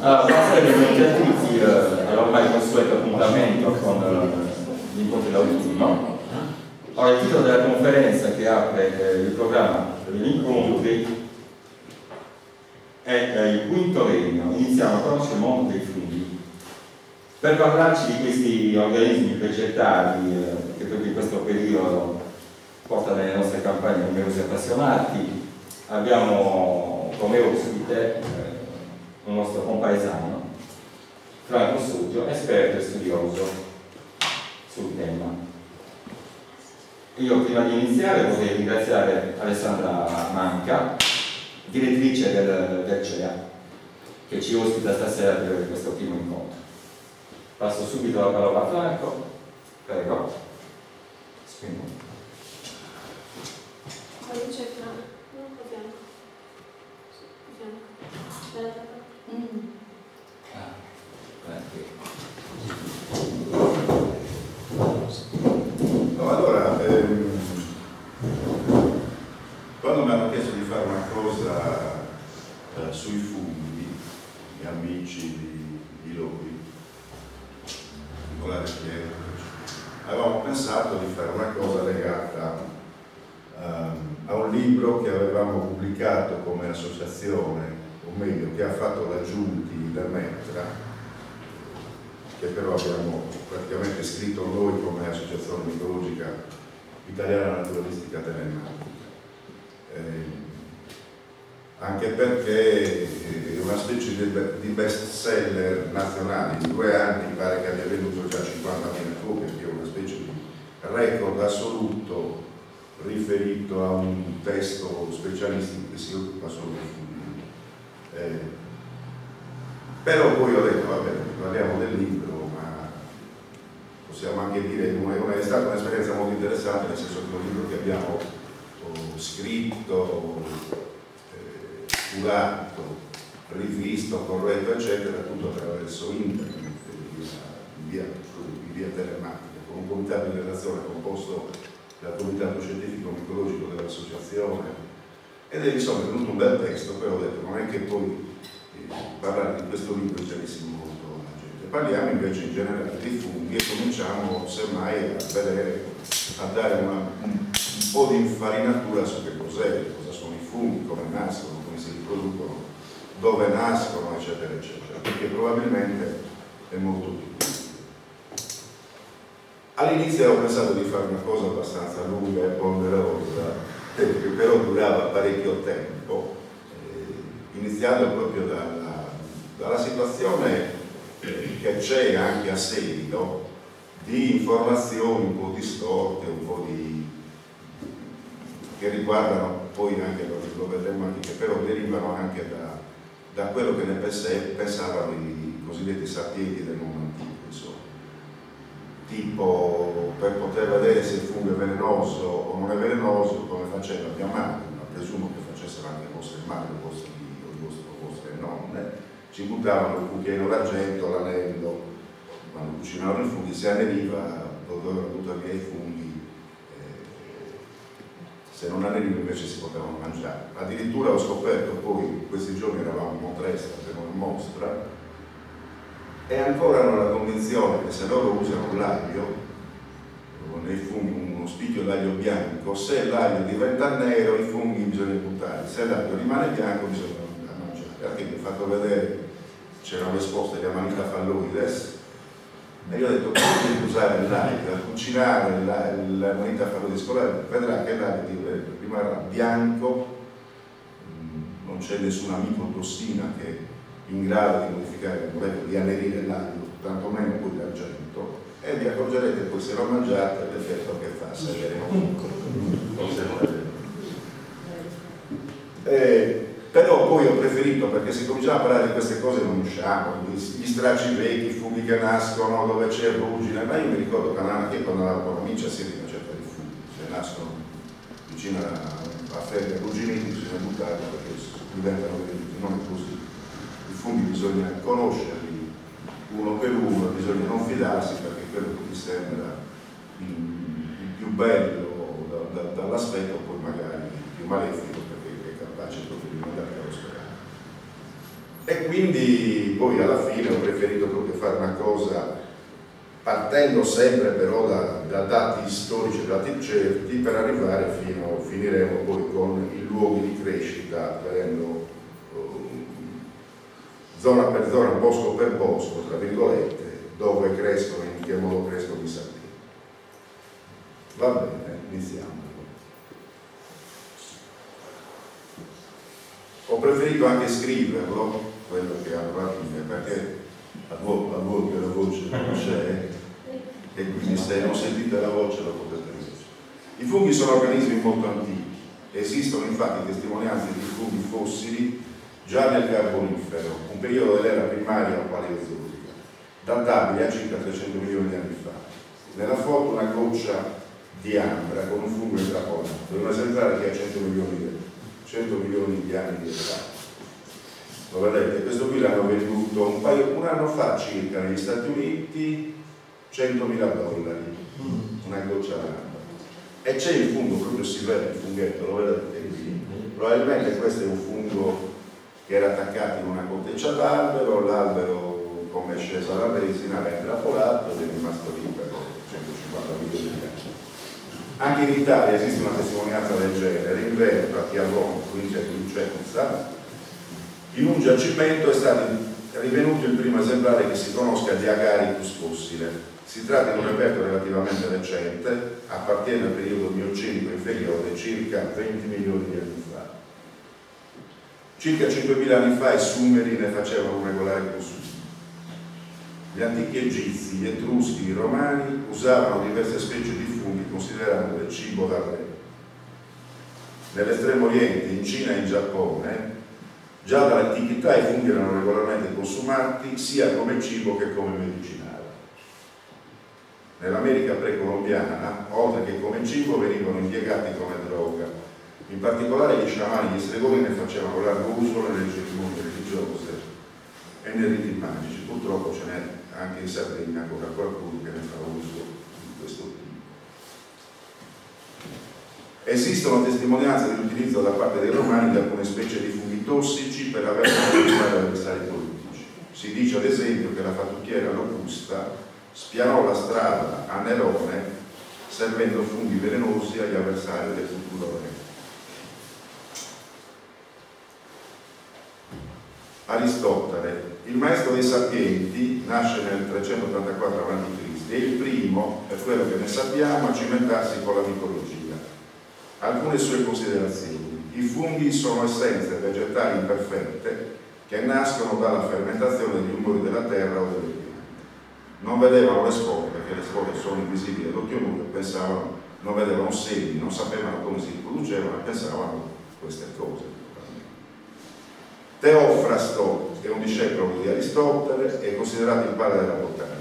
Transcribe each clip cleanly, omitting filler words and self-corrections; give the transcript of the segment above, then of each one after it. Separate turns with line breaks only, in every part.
Allora, buonasera benvenuti a tutti all'ormai consueto appuntamento con gli incontri d'autunno. Allora, il titolo della conferenza che apre il programma degli incontri è il quinto regno. Iniziamo a conoscere il mondo dei funghi. Per parlarci di questi organismi vegetali che proprio in questo periodo portano nelle nostre campagne numerosi appassionati, abbiamo come ospite un nostro compaesano, Franco Suggio, esperto e studioso sul tema. Io prima di iniziare vorrei ringraziare Alessandra Manca, direttrice del CEA, che ci ospita stasera per questo primo incontro. Passo subito la parola a Franco, prego. Spingo.
Quale c'è Franco? Non a fianco. Fianco.
No, allora, quando mi hanno chiesto di fare una cosa sui funghi, gli amici di Lori, Nicolare Pietro, avevamo pensato di fare una cosa legata a un libro che avevamo pubblicato come associazione, o meglio, che ha fatto la Giunti da Metra, che però abbiamo praticamente scritto noi come Associazione Mitologica Italiana Naturalistica Telematica. Anche perché è una specie di best seller nazionale. In 2 anni mi pare che abbia venduto già 50.000 copie, che è una specie di record assoluto riferito a un testo specialistico che si occupa solo di funghi. Però poi ho detto, vabbè, parliamo del libro, ma possiamo anche dire che è stata un'esperienza molto interessante, nel senso che è un libro che abbiamo scritto, curato, rivisto, corretto, eccetera, tutto attraverso internet, in via telematica, con un comitato di redazione composto dal comitato scientifico-micologico dell'associazione, ed è insomma venuto un bel testo. Poi ho detto, non è che poi parlare di questo libro interessa molto la gente, parliamo invece in generale dei funghi e cominciamo semmai a dare un po' di infarinatura su che cos'è, cosa sono i funghi, come nascono, come si riproducono, dove nascono, eccetera, eccetera, perché probabilmente è molto più. All'inizio avevo pensato di fare una cosa abbastanza lunga e ponderosa, che però durava parecchio tempo, iniziando proprio dalla situazione che c'è anche a seguito di informazioni un po' distorte, un po' che riguardano poi anche, lo vedremo anche, che però derivano anche da quello che ne pensavano i cosiddetti sapienti del mondo antico, insomma. Tipo, per poter vedere se il fungo è velenoso o non è velenoso, come faceva mia madre, ma presumo che facessero anche le vostre madri, i vostre nonne, ci buttavano il cucchiaino d'argento, l'anello, quando cucinavano i funghi, se anneriva dovevano buttare via i funghi, se non anneriva invece si potevano mangiare. Addirittura ho scoperto poi, questi giorni eravamo in Montresca per una mostra, e ancora hanno la convinzione che se loro usano l'aglio, nei funghi uno spicchio d'aglio bianco, se l'aglio diventa nero i funghi bisogna buttare, se l'aglio rimane bianco bisogna mangiare. Perché mi ha fatto vedere, c'erano esposte le Amanita phalloides, e io ho detto, prima di usare l'aglio, a cucinare l'Amanita phalloides, vedrà che l'aglio rimarrà bianco, non c'è nessuna micotossina che è in grado di modificare, di annerire l'aglio, tantomeno poi l'argento, e vi accorgerete poi se lo mangiate l'effetto che fa, se è però poi ho preferito, perché se cominciamo a parlare di queste cose non usciamo, gli stracci vecchi, i funghi che nascono dove c'è ruggine, ma io mi ricordo che quando andavo con amici a Siena una certa di funghi, se nascono vicino a ferri arrugginiti bisogna buttarli perché diventano venuti, non è così. I funghi bisogna conoscerli uno per uno, bisogna non fidarsi perché quello che ti sembra il più bello dall'aspetto poi magari il più malefico perché è capace proprio di mandare allo sperato. E quindi poi alla fine ho preferito proprio fare una cosa partendo sempre però da dati storici, dati certi, per arrivare finiremo poi con i luoghi di crescita, vedendo zona per zona, bosco per bosco, tra virgolette, dove crescono, in che modo crescono i sapini. Va bene, iniziamo. Ho preferito anche scriverlo, quello che alla fine, perché a volte la voce non c'è e quindi se non sentite la voce la potete leggere. I funghi sono organismi molto antichi, esistono infatti testimonianze di funghi fossili già nel Carbonifero, un periodo dell'era primaria o paleozoica, databile a circa 300 milioni di anni fa. Nella foto una goccia di ambra con un fungo intrappolato, un esemplare che ha 100 milioni di anni di età. Lo vedete? Questo qui l'hanno venduto un anno fa circa negli Stati Uniti, $100.000, una goccia d'ambra. E c'è il fungo, proprio si vede il funghetto, lo vedete qui? Probabilmente questo è un fungo che era attaccato in una corteccia d'albero, l'albero come è scesa la resina è intrappolato ed è rimasto lì per 150 milioni di anni. Anche in Italia esiste una testimonianza del genere, in Veneto, a Chiavone, provincia di Vicenza. In un giacimento è stato rivenuto il primo esemplare che si conosca di Agaricus fossile. Si tratta di un reperto relativamente recente, appartiene al periodo miocenico inferiore, circa 20 milioni di anni fa. Circa 5.000 anni fa i Sumeri ne facevano un regolare consumo. Gli antichi egizi, gli etruschi, i romani usavano diverse specie di funghi considerandole cibo da re. Nell'estremo oriente, in Cina e in Giappone, già dall'antichità i funghi erano regolarmente consumati sia come cibo che come medicinale. Nell'America precolombiana, oltre che come cibo, venivano impiegati come droga. In particolare gli sciamani e gli stregoni ne facevano largo uso nelle cerimonie religiose e nei riti magici. Purtroppo ce n'è anche in Sardegna ancora qualcuno che ne fa uso di questo tipo. Esistono testimonianze dell'utilizzo da parte dei romani di alcune specie di funghi tossici per aver conquistato avversari politici. Si dice ad esempio che la fattucchiera Locusta spianò la strada a Nerone servendo funghi velenosi agli avversari del futuro re. Aristotele, il maestro dei sapienti, nasce nel 384 a.C. e il primo, per quello che ne sappiamo, a cimentarsi con la mitologia. Alcune sue considerazioni. I funghi sono essenze vegetali imperfette che nascono dalla fermentazione degli umori della terra o delle piante. Non vedevano le spore, perché le spore sono invisibili all'occhio nudo, pensavano, non vedevano semi, non sapevano come si riproducevano e pensavano queste cose. Teofrasto è un discepolo di Aristotele, è considerato il padre della botanica.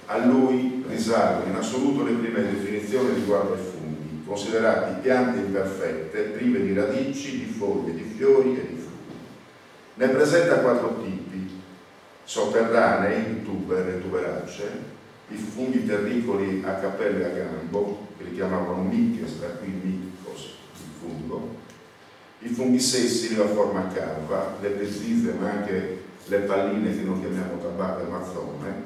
A lui risalgono in assoluto le prime definizioni riguardo ai funghi, considerati piante imperfette, prive di radici, di foglie, di fiori e di frutti. Ne presenta 4 tipi: sotterranei, tuber e tuberacee, i funghi terricoli a cappelle e a gambo, che li chiamavano miches, da qui micos, il fungo, i funghi sessili a forma a cava, le pezizze ma anche le palline che noi chiamiamo tabacco e mazzone,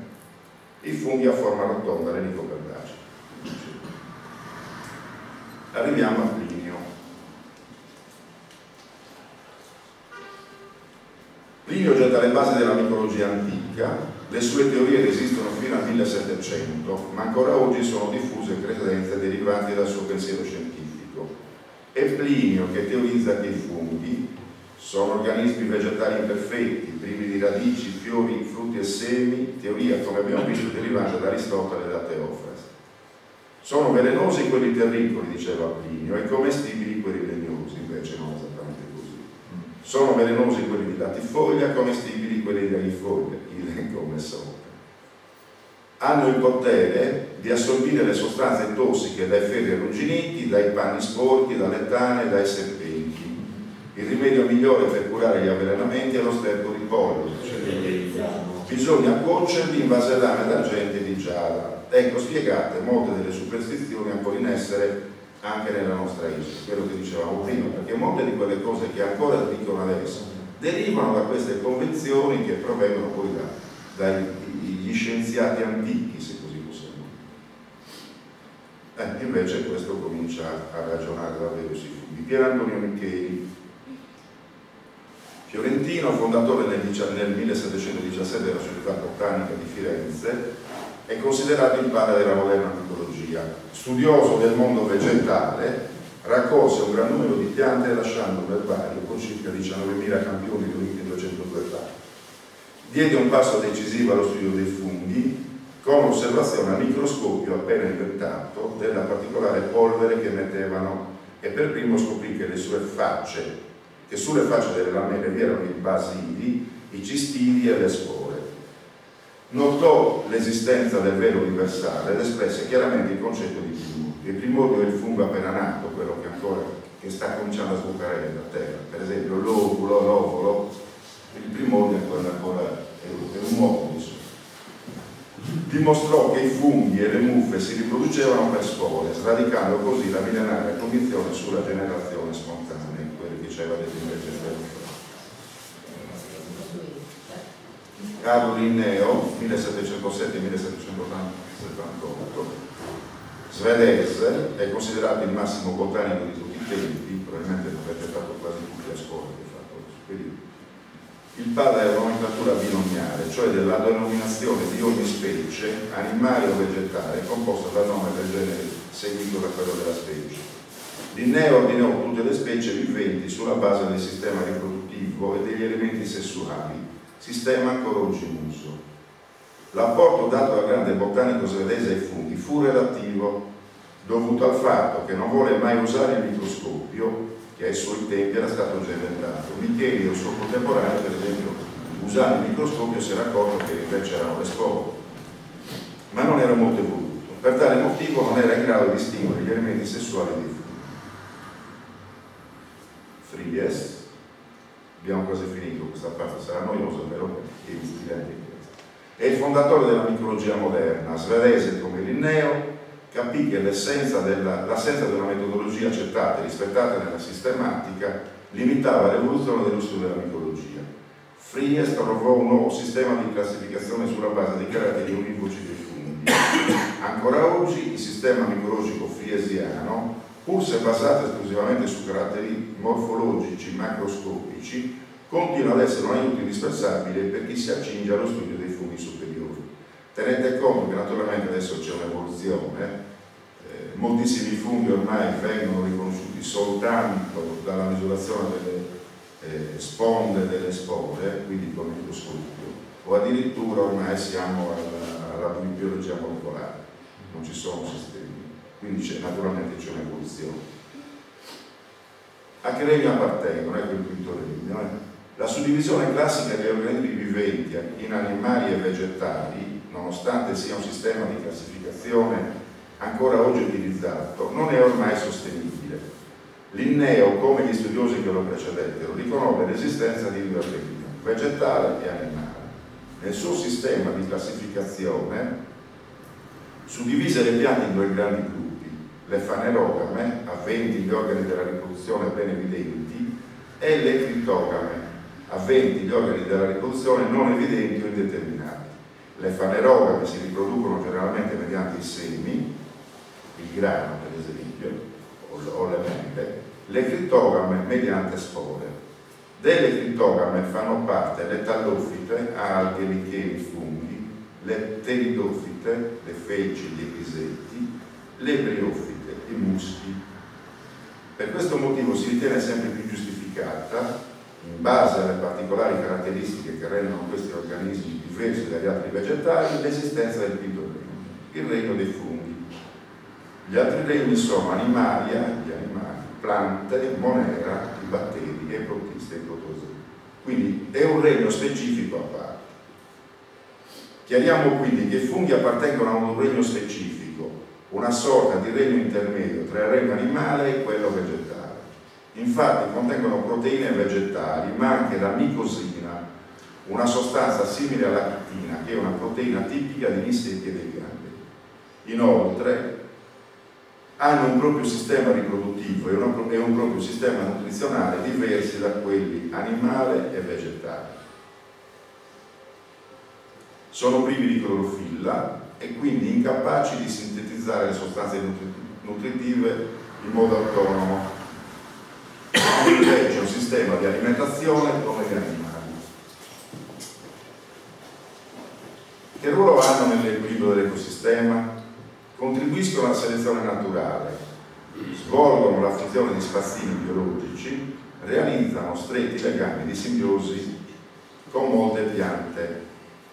i funghi a forma rotonda, le nicoperdacee. Arriviamo a Plinio. Plinio getta le basi della mitologia antica, le sue teorie resistono fino al 1700, ma ancora oggi sono diffuse credenze derivanti dal suo pensiero scientifico. È Plinio che teorizza che i funghi sono organismi vegetali imperfetti, privi di radici, fiori, frutti e semi, teoria, come abbiamo visto, derivante da Aristotele e da Teofrasto. Sono velenosi quelli terricoli, diceva Plinio, e commestibili quelli legnosi, invece non esattamente così. Sono velenosi quelli di latifoglia, commestibili quelli di agifoglia, idem come sopra. Hanno il potere di assorbire le sostanze tossiche dai ferri arrugginiti, dai panni sporchi, dalle tane e dai serpenti. Il rimedio migliore per curare gli avvelenamenti è lo sterco di pollo. Bisogna cuocerli in vasellame d'argento e di giada. Ecco spiegate molte delle superstizioni ancora in essere anche nella nostra isola, quello che dicevamo prima, perché molte di quelle cose che ancora dicono adesso derivano da queste convenzioni che provengono poi dagli scienziati antichi, se così possiamo dire. Invece questo comincia a ragionare davvero sui funghi. Pier Antonio Micheli, fiorentino, fondatore nel 1717 della Società Botanica di Firenze, è considerato il padre della moderna micologia. Studioso del mondo vegetale, raccolse un gran numero di piante lasciando un erbario con circa 19.000 campioni riuniti in 202 parti. Diede un passo decisivo allo studio dei funghi con osservazione a microscopio appena inventato della particolare polvere che emettevano, e per primo scoprì che sulle facce delle lamelle vi erano i basili, i cistidi e le spore. Notò l'esistenza del velo universale ed espresse chiaramente il concetto di primordio. Il primordio è il fungo appena nato, quello che sta cominciando a sbucare da terra. Per esempio l'ovulo, l'ovolo, il primordio è un uovo, insomma. Dimostrò che i funghi e le muffe si riproducevano per spore, sradicando così la millenaria convinzione sulla generazione spontanea, quello che ci aveva detto invece Carlo Linneo, 1707-1778, svedese, è considerato il massimo botanico di tutti i tempi, probabilmente avete fatto quasi tutti a scuola che fa questo periodo. Il padre della nomenclatura binomiale, cioè della denominazione di ogni specie, animale o vegetale, composta dal nome del genere seguito da quello della specie. Linneo ordinò tutte le specie viventi sulla base del sistema riproduttivo e degli elementi sessuali, sistema ancora oggi in uso. L'apporto dato dal grande botanico svedese ai funghi fu relativo, dovuto al fatto che non vuole mai usare il microscopio, che ai suoi tempi era stato già inventato. Micheli e il suo contemporaneo, per esempio, usando il microscopio si era accorto che invece erano le spore, ma non era molto evoluto. Per tale motivo non era in grado di distinguere gli elementi sessuali dei funghi. Fries, abbiamo quasi finito, questa parte sarà noiosa, però è utile anche questa. È il fondatore della micologia moderna, svedese come Linneo, capì che l'assenza di una metodologia accettata e rispettata nella sistematica limitava l'evoluzione dello studio della micologia. Fries trovò un nuovo sistema di classificazione sulla base dei caratteri univoci dei funghi. Ancora oggi il sistema micologico friesiano, pur se basato esclusivamente su caratteri morfologici macroscopici, continua ad essere un aiuto indispensabile per chi si accinge allo studio dei funghi superiori. Tenete conto che naturalmente adesso c'è un'evoluzione, moltissimi funghi ormai vengono riconosciuti soltanto dalla misurazione delle sponde delle spore, quindi con il microscopio, o addirittura ormai siamo alla biologia molecolare, non ci sono sistemi, quindi naturalmente c'è un'evoluzione. A che regno appartengono? Ecco il quinto regno. La suddivisione classica degli organismi viventi in animali e vegetali, nonostante sia un sistema di classificazione ancora oggi utilizzato, non è ormai sostenibile. Linneo, come gli studiosi che lo precedettero, riconobbe l'esistenza di due regni, vegetale e animale. Nel suo sistema di classificazione suddivise le piante in due grandi gruppi, le fanerogame, aventi gli organi della riproduzione ben evidenti, e le critogame, aventi gli organi della riproduzione non evidenti o indeterminati. Le fanerogame si riproducono generalmente mediante i semi, il grano per esempio, o le mele, le critogame mediante spore. Delle critogame fanno parte le tallofite, alghe, licheni, funghi, le pteridofite, le feci, gli episetti, le briofite, i muschi. Per questo motivo si ritiene sempre più giustificata, in base alle particolari caratteristiche che rendono questi organismi diversi dagli altri vegetali, l'esistenza del quinto regno, il regno dei funghi. Gli altri regni sono animalia, gli animali, piante, monera, i batteri, e protiste e protozoi. Quindi è un regno specifico a parte. Chiariamo quindi che i funghi appartengono a un regno specifico, una sorta di regno intermedio tra il regno animale e quello vegetale. Infatti contengono proteine vegetali, ma anche la micosina, una sostanza simile alla chitina, che è una proteina tipica degli insetti e dei gamberi. Inoltre, hanno un proprio sistema riproduttivo e un proprio sistema nutrizionale diversi da quelli animale e vegetale. Sono privi di clorofilla e quindi incapaci di sintetizzare le sostanze nutritive in modo autonomo. Hanno invece un sistema di alimentazione come gli animali. Che ruolo hanno nell'equilibrio dell'ecosistema? Contribuiscono alla selezione naturale, svolgono la funzione di spazzini biologici, realizzano stretti legami di simbiosi con molte piante.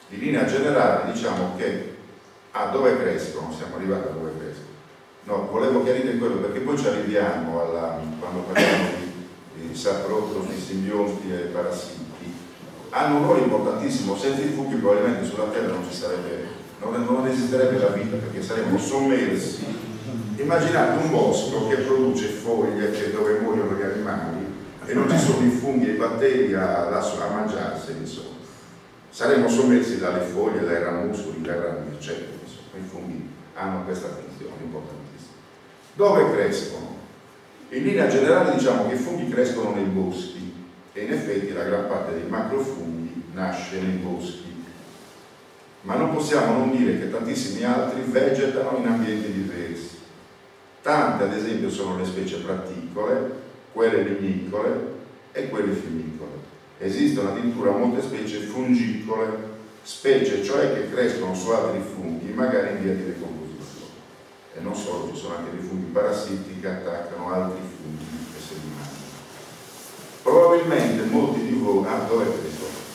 In linea generale diciamo che dove crescono? Siamo arrivati a dove crescono. No, volevo chiarire quello perché poi ci arriviamo quando parliamo di saprotrofi, simbionti e parassiti. Hanno un ruolo importantissimo, senza i funghi probabilmente sulla Terra non esisterebbe la vita, perché saremmo sommersi. Immaginate un bosco che produce foglie dove muoiono gli animali e non ci sono i funghi e i batteri a mangiarseli, insomma. Saremmo sommersi dalle foglie, dai ramuscoli, dai rami, eccetera. Insomma. I funghi hanno questa funzione importantissima. Dove crescono? In linea generale diciamo che i funghi crescono nei boschi e in effetti la gran parte dei macrofunghi nasce nei boschi. Ma non possiamo non dire che tantissimi altri vegetano in ambienti diversi. Tante, ad esempio, sono le specie praticole, quelle lignicole e quelle fiumicole. Esistono addirittura molte specie fungicole, specie cioè che crescono su altri funghi, magari in via di decomposizione. E non solo, ci sono anche dei funghi parassiti che attaccano altri funghi e se li mangiano. Probabilmente molti di voi,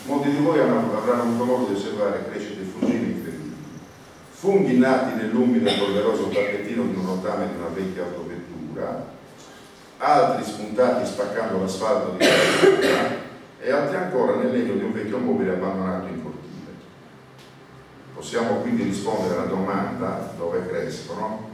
molti di voi avranno avuto modo di osservare crescite fungine incredibili. Funghi nati nell'umido e polveroso tappetino di un rotame di una vecchia autovettura, altri spuntati spaccando l'asfalto di una vettura e altri ancora nel legno di un vecchio mobile abbandonato in cortile. Possiamo quindi rispondere alla domanda dove crescono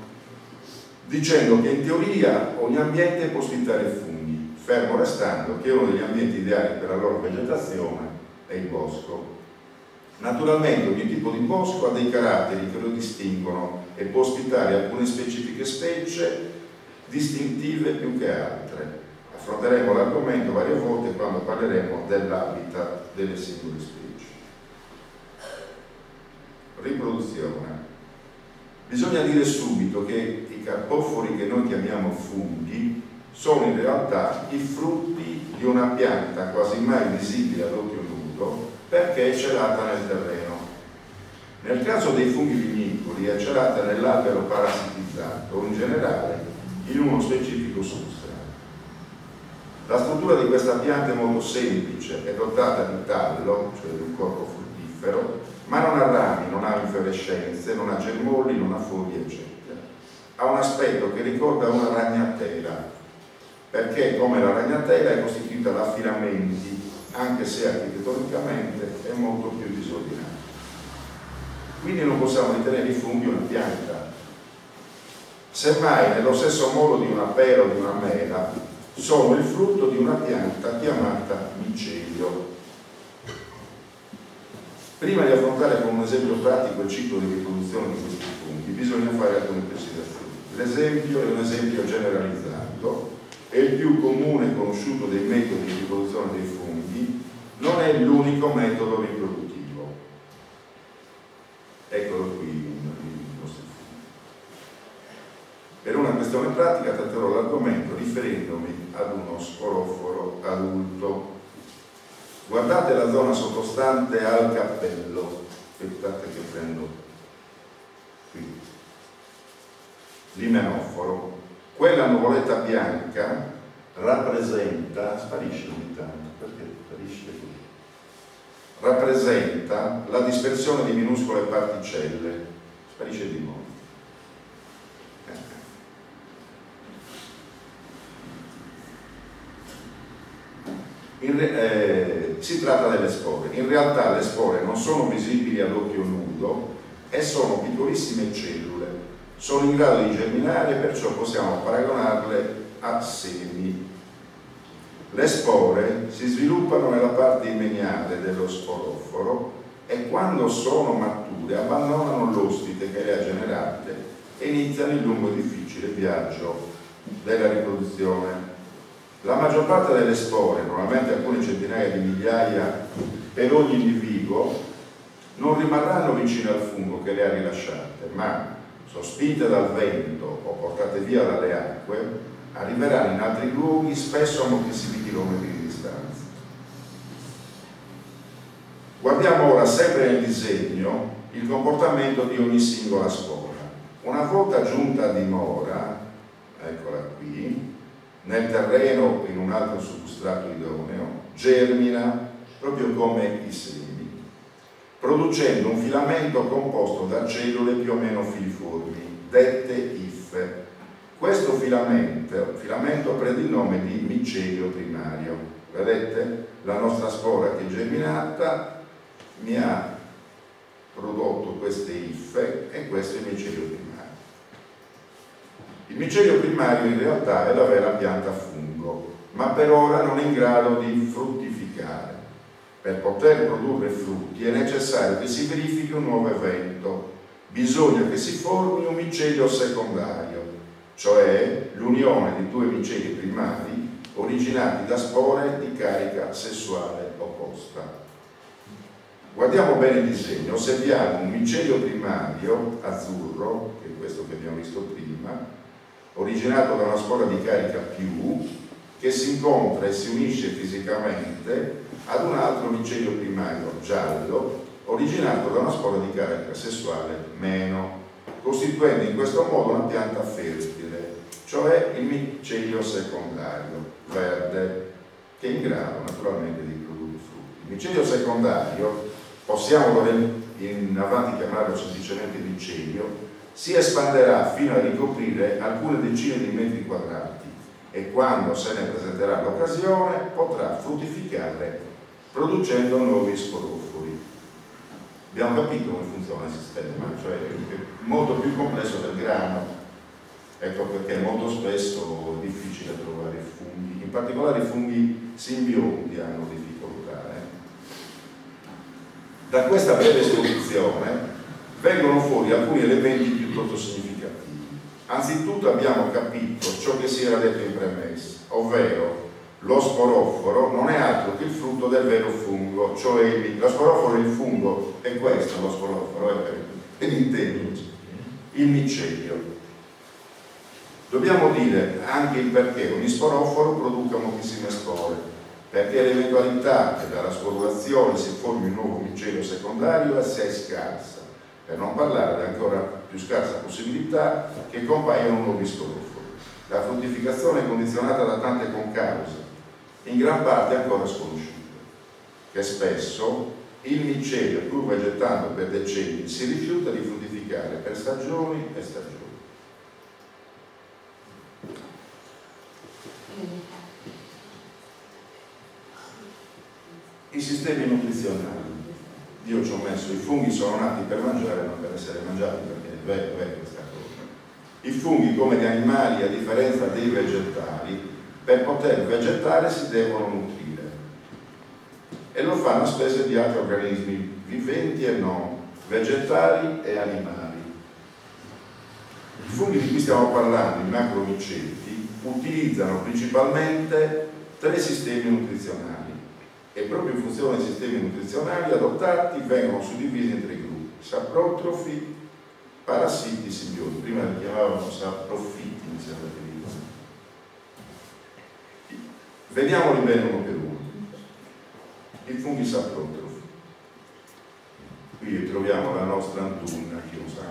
dicendo che in teoria ogni ambiente può ospitare funghi, fermo restando che uno degli ambienti ideali per la loro vegetazione è il bosco. Naturalmente ogni tipo di bosco ha dei caratteri che lo distinguono e può ospitare alcune specifiche specie distintive più che altre. Affronteremo l'argomento varie volte quando parleremo dell'habitat delle singole specie. Riproduzione. Bisogna dire subito che i carpofori che noi chiamiamo funghi sono in realtà i frutti di una pianta quasi mai visibile ad occhio nudo perché è celata nel terreno. Nel caso dei funghi vinicoli è celata nell'albero parassitizzato o in generale in uno specifico substrato. La struttura di questa pianta è molto semplice, è dotata di tallo, cioè di un corpo fruttifero, ma non ha rami, non ha infiorescenze, non ha germogli, non ha foglie, eccetera. Ha un aspetto che ricorda una ragnatela, perché come la ragnatela è costituita da filamenti, anche se architettonicamente è molto più disordinata. Quindi non possiamo ritenere i funghi una pianta. Semmai, nello stesso modo di una pera o di una mela, sono il frutto di una pianta chiamata micelio. Prima di affrontare con un esempio pratico il ciclo di riproduzione di questi funghi, bisogna fare alcune precisazioni. L'esempio è un esempio generalizzato, è il più comune e conosciuto dei metodi di riproduzione dei funghi, non è l'unico metodo riproduttivo. Eccolo qui il nostro fungo. Per una questione pratica tratterò l'argomento riferendomi ad uno sporoforo adulto. Guardate la zona sottostante al cappello, aspettate che prendo qui, l'imenofforo. Quella nuvoletta bianca rappresenta, sparisce ogni tanto, perché sparisce così? Rappresenta la dispersione di minuscole particelle, sparisce di nuovo. Si tratta delle spore. In realtà le spore non sono visibili ad occhio nudo e sono piccolissime cellule. Sono in grado di germinare e perciò possiamo paragonarle a semi. Le spore si sviluppano nella parte imeniale dello sporoforo e quando sono mature abbandonano l'ospite che le ha generate e iniziano il lungo edificio difficile viaggio della riproduzione. La maggior parte delle spore, normalmente alcune centinaia di migliaia per ogni individuo, non rimarranno vicine al fungo che le ha rilasciate, ma sospinte dal vento o portate via dalle acque, arriveranno in altri luoghi, spesso a moltissimi chilometri di distanza. Guardiamo ora sempre nel disegno il comportamento di ogni singola spora. Una volta giunta a dimora, eccola qui, nel terreno o in un altro substrato idoneo, germina proprio come i semi, producendo un filamento composto da cellule più o meno filiformi, dette iffe. Questo filamento prende il nome di micelio primario. Vedete? La nostra spora che è germinata mi ha prodotto queste iffe e questo è il micelio primario. Il micelio primario in realtà è la vera pianta a fungo, ma per ora non è in grado di fruttificare. Per poter produrre frutti è necessario che si verifichi un nuovo evento. Bisogna che si formi un micelio secondario, cioè l'unione di due miceli primari originati da spore di carica sessuale opposta. Guardiamo bene il disegno, osserviamo un micelio primario azzurro, che è questo che abbiamo visto prima, originato da una spora di carica più, che si incontra e si unisce fisicamente ad un altro micelio primario giallo, originato da una spora di carica sessuale meno, costituendo in questo modo una pianta fertile, cioè il micelio secondario verde, che è in grado naturalmente di produrre frutti. Il micelio secondario, possiamo in avanti chiamarlo semplicemente micelio, si espanderà fino a ricoprire alcune decine di metri quadrati e quando se ne presenterà l'occasione potrà fruttificare producendo nuovi sporofori. Abbiamo capito come funziona il sistema, cioè è molto più complesso del grano, ecco perché molto spesso è difficile trovare funghi, in particolare i funghi simbionti hanno difficoltà. Da questa breve esposizione vengono fuori alcuni elementi piuttosto significativi. Anzitutto abbiamo capito ciò che si era detto in premessa, ovvero lo sporoforo non è altro che il frutto del vero fungo, cioè lo sporoforo è il fungo, è questo lo sporoforo, è il micelio. Dobbiamo dire anche il perché ogni sporoforo produca moltissime spore, perché l'eventualità che dalla sporulazione si formi un nuovo micelio secondario è assai scarsa, per non parlare dell'ancora più scarsa possibilità che compaiano nuovi sporofori. La fruttificazione è condizionata da tante concause, in gran parte ancora sconosciute, che spesso il micelio, pur vegetando per decenni, si rifiuta di fruttificare per stagioni e stagioni. I sistemi nutrizionali. Io ci ho messo i funghi sono nati per mangiare, non per essere mangiati, perché è vero questa cosa. I funghi, come gli animali, a differenza dei vegetali, per poter vegetare si devono nutrire e lo fanno a spese di altri organismi viventi e non, vegetali e animali. I funghi di cui stiamo parlando, i macromiceti, utilizzano principalmente 3 sistemi nutrizionali e proprio in funzione dei sistemi nutrizionali adottati vengono suddivisi in 3 gruppi: saprotrofi, parassiti, simbionti. Prima li chiamavano saprofiti, mi sembra che dicono. Vediamoli bene uno per uno. I funghi saprotrofi. Qui troviamo la nostra antunna, chi lo sa.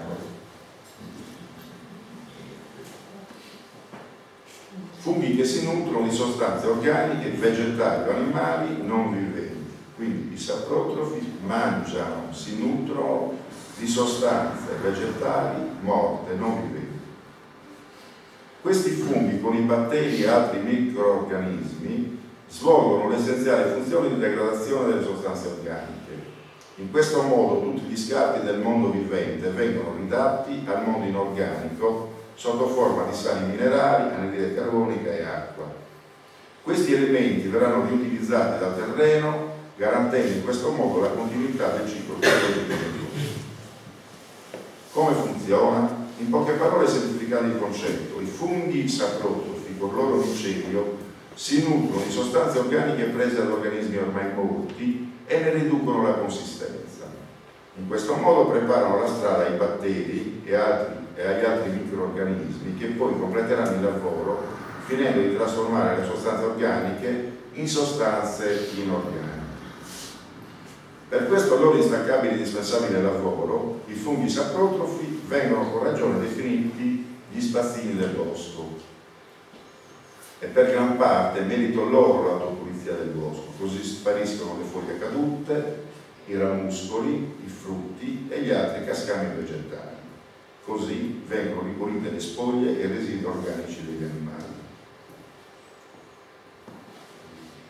Funghi che si nutrono di sostanze organiche, vegetali o animali non viventi. Quindi i saprotrofi mangiano, si nutrono di sostanze vegetali morte, non viventi. Questi funghi con i batteri e altri microorganismi svolgono l'essenziale funzione di degradazione delle sostanze organiche. In questo modo tutti gli scarti del mondo vivente vengono ridatti al mondo inorganico sotto forma di sali minerali, anidride carbonica e acqua. Questi elementi verranno riutilizzati dal terreno, garantendo in questo modo la continuità del ciclo biologico. Come funziona? In poche parole, semplificare il concetto, i funghi saprotrofi con il loro micelio si nutrono di sostanze organiche prese da organismi ormai morti e ne riducono la consistenza. In questo modo preparano la strada ai batteri e agli altri microorganismi che poi completeranno il lavoro finendo di trasformare le sostanze organiche in sostanze inorganiche. Per questo loro instancabile e indispensabile lavoro, i funghi saprotrofi vengono con ragione definiti gli spazzini del bosco e per gran parte merito loro l'autopulizia del bosco, così spariscono le foglie cadute, i ramuscoli, i frutti e gli altri cascami vegetali. Così vengono ripulite le spoglie e i residui organici degli animali.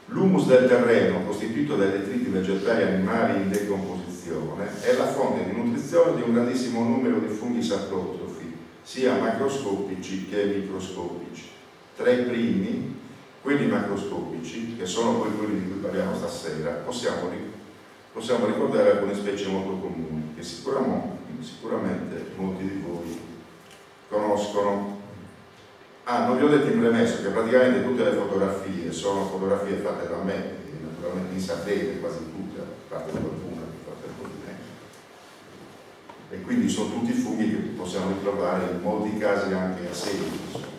L'humus del terreno, costituito dai detriti vegetali e animali in decomposizione, è la fonte di nutrizione di un grandissimo numero di funghi saprotrofi, sia macroscopici che microscopici. Tra i primi, quelli macroscopici, che sono poi quelli di cui parliamo stasera, possiamo ricordare alcune specie molto comuni, che sicuramente molti di voi conoscono. Non vi ho detto in premesso che praticamente tutte le fotografie sono fotografie fatte da me, naturalmente in Sardegna, quasi tutte, a parte qualcuna che fa per continente. E quindi sono tutti funghi che possiamo ritrovare in molti casi anche a seguito.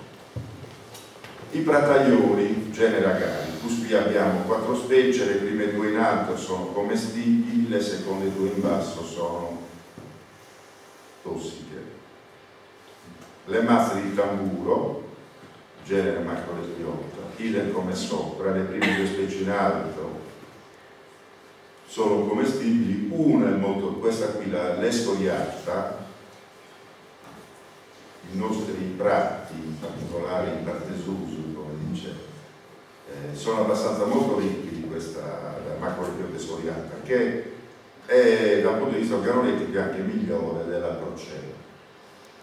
I prataioli, genere Agaricus, qui abbiamo 4 specie, le prime 2 in alto sono commestibili, le seconde 2 in basso sono tossiche. Le mazze di tamburo, genere Macrolepiota, idem come sopra, le prime 2 specie in alto sono commestibili, una è molto, questa qui, l'escoriata, i nostri prati, in particolare in Partesuso, come dice, sono abbastanza molto ricchi di questa Macrolepiota escoriata, che è dal punto di vista organolettico anche migliore della procella.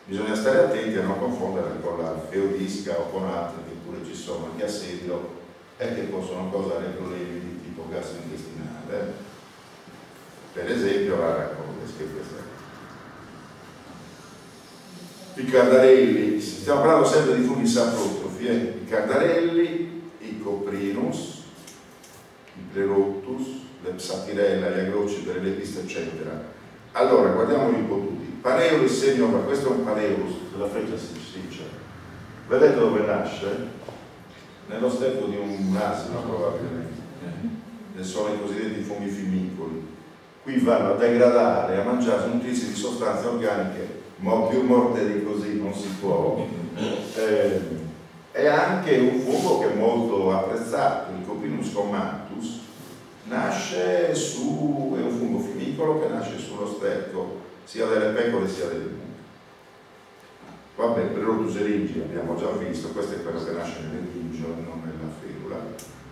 Bisogna stare attenti a non confondere con la feodisca o con altre che pure ci sono anche a sedio e che possono causare problemi di tipo gastrointestinale, per esempio la racodes, che questa è. I cardarelli, stiamo parlando sempre di funghi saprotrofi, i cardarelli, i coprinus, i pleurotus, le psatirella, gli agrociperi, le piste, eccetera. Allora, guardiamoli un po' tutti. Paneoli segno, questo è un paneolus della freccia sincera. Vedete dove nasce? Nello stecco di un asino, probabilmente. Sono i cosiddetti funghi fiumicoli. Qui vanno a degradare, a mangiare, nutrirsi di sostanze organiche, ma più morte di così non si può. È anche un fungo che è molto apprezzato, il Coprinus commatus, nasce su, è un fungo fiumicolo che nasce sullo stecco sia delle pecore sia delle mucche. Vabbè, per l'otuseringhi abbiamo già visto, questo è quello che nasce nell'ingio e non nella ferula.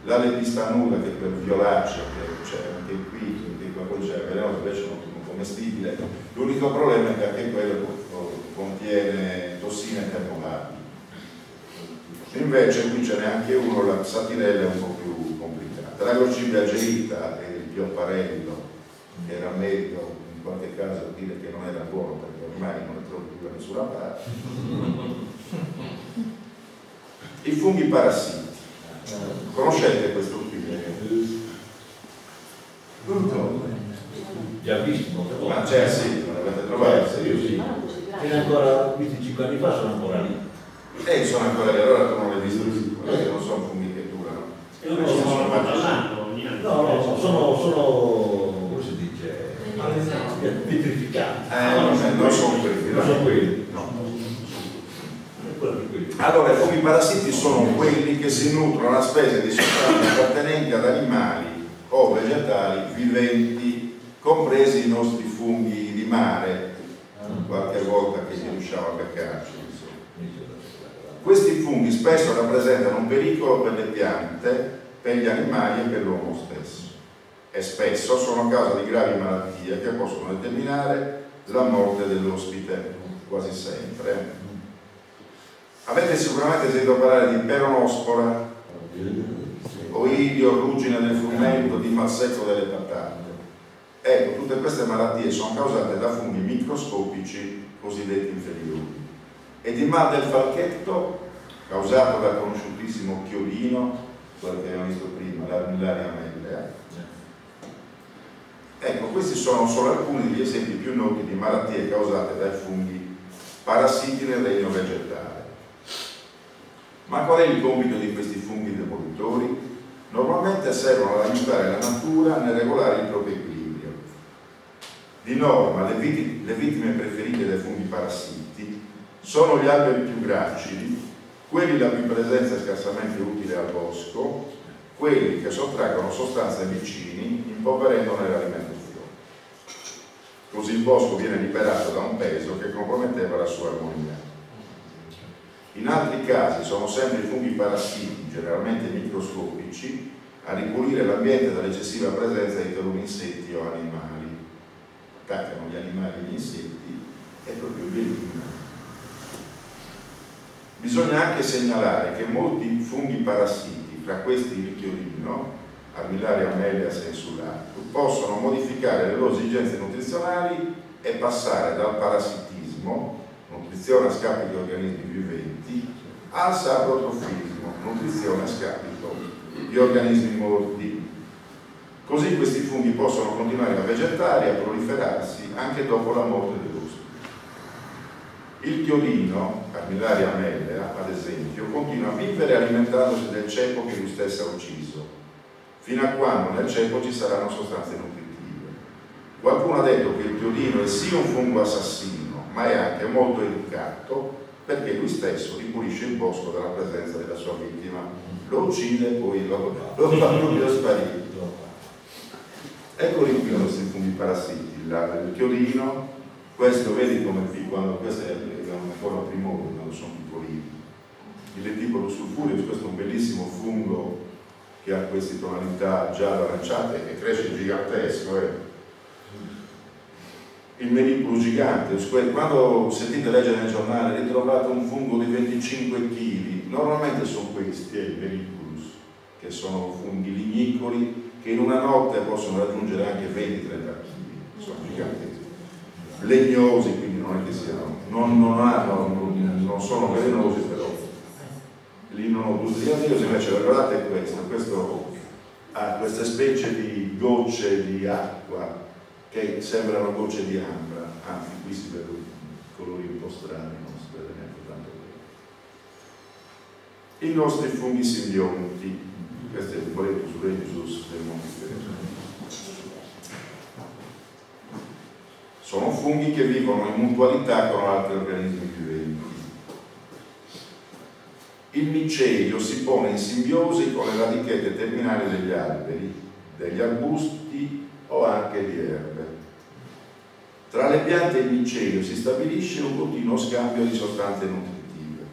La lepistanuda, che è quel violaceo che c'è anche qui, che poi c'è velenoso, invece non commestibile. L'unico problema è che anche quello contiene tossine termolabili. Invece qui ce n'è anche uno, la psatirella è un po' più complicata. La Glocibia gerita e il piopparello, che era meglio in qualche caso dire che non era buono perché ormai non è troppo più da nessuna parte. I funghi parassiti. Conoscete questo qui?
Già visto,
ma c'è, sì, non l'avete trovato?
Io sì. E ancora, visti 5 anni fa, sono ancora lì.
Sono ancora lì, allora tu non l'hai visto sicuramente, non sono funghi che durano.
No, sono come si dice? Petrificati.
Non sono quelli.
Non sono quelli.
No. Allora, i funghi parassiti sono quelli che si nutrono a spese di sostanze appartenenti ad animali o vegetali viventi, compresi i nostri funghi di mare, qualche volta che si riusciamo a beccarci. Questi funghi spesso rappresentano un pericolo per le piante, per gli animali e per l'uomo stesso, e spesso sono causa di gravi malattie che possono determinare la morte dell'ospite, quasi sempre. Avete sicuramente sentito parlare di peronospora, oidio, ruggine del frumento, di mal secco delle patate. Ecco, tutte queste malattie sono causate da funghi microscopici cosiddetti inferiori. e di mal del falchetto causato dal conosciutissimo chiodino, quello che abbiamo visto prima, l'Armillaria mellea. Ecco, questi sono solo alcuni degli esempi più noti di malattie causate dai funghi parassiti nel regno vegetale. Ma qual è il compito di questi funghi demolitori? Normalmente servono ad aiutare la natura nel regolare il proprio equilibrio. Di norma, le vittime preferite dai funghi parassiti sono gli alberi più gracili, quelli la cui presenza è scarsamente utile al bosco, quelli che sottraggono sostanze ai vicini, impoverendone l'alimentazione. Così il bosco viene liberato da un peso che comprometteva la sua armonia. In altri casi sono sempre i funghi parassiti, generalmente microscopici, a ripulire l'ambiente dall'eccessiva presenza di taluni insetti o animali. Attaccano gli animali e gli insetti e proprio li eliminano. Bisogna anche segnalare che molti funghi parassiti, tra questi il chiodino, Armillaria mellea sensulatum, possono modificare le loro esigenze nutrizionali e passare dal parassitismo, nutrizione a scapito di organismi viventi, al saprotrofismo, nutrizione a scapito di organismi morti. Così questi funghi possono continuare a vegetare e a proliferarsi anche dopo la morte dell'ospite. Il chiodino, Armillaria mellea, ad esempio, continua a vivere alimentandosi del ceppo che lui stesso ha ucciso, fino a quando nel ceppo ci saranno sostanze nutritive. Qualcuno ha detto che il chiodino è sì un fungo assassino, ma è anche molto educato, perché lui stesso ripulisce il bosco dalla presenza della sua vittima, lo uccide e poi lo fa proprio sparire. Eccoli qui questi funghi parassiti, il chiodino, questo vedi come quando questo è ancora primore, quando sono piccolini. Il Lenticulus sulfureus, questo è un bellissimo fungo che ha queste tonalità giallo-aranciate e cresce gigantesco. Il Meniculus gigante, quando sentite leggere nel giornale ritrovate un fungo di 25 kg, normalmente sono questi, il Meniculus, che sono funghi lignicoli che in una notte possono raggiungere anche 20-30 kg, sono giganteschi, legnosi, quindi non è che siano, non sono velenosi, però lì non ho dubbi. Invece guardate questo ha queste specie di gocce di acqua che sembrano gocce di ambra, anzi qui si vedono colori un po' strani, non si vede neanche tanto bene. I nostri funghi simbionti, questo è il Boletus Regius del Monte Ferro. Sono funghi che vivono in mutualità con altri organismi viventi. Il micelio si pone in simbiosi con le radichette terminali degli alberi, degli arbusti o anche di erbe. Tra le piante e il micelio si stabilisce un continuo scambio di sostanze nutritive.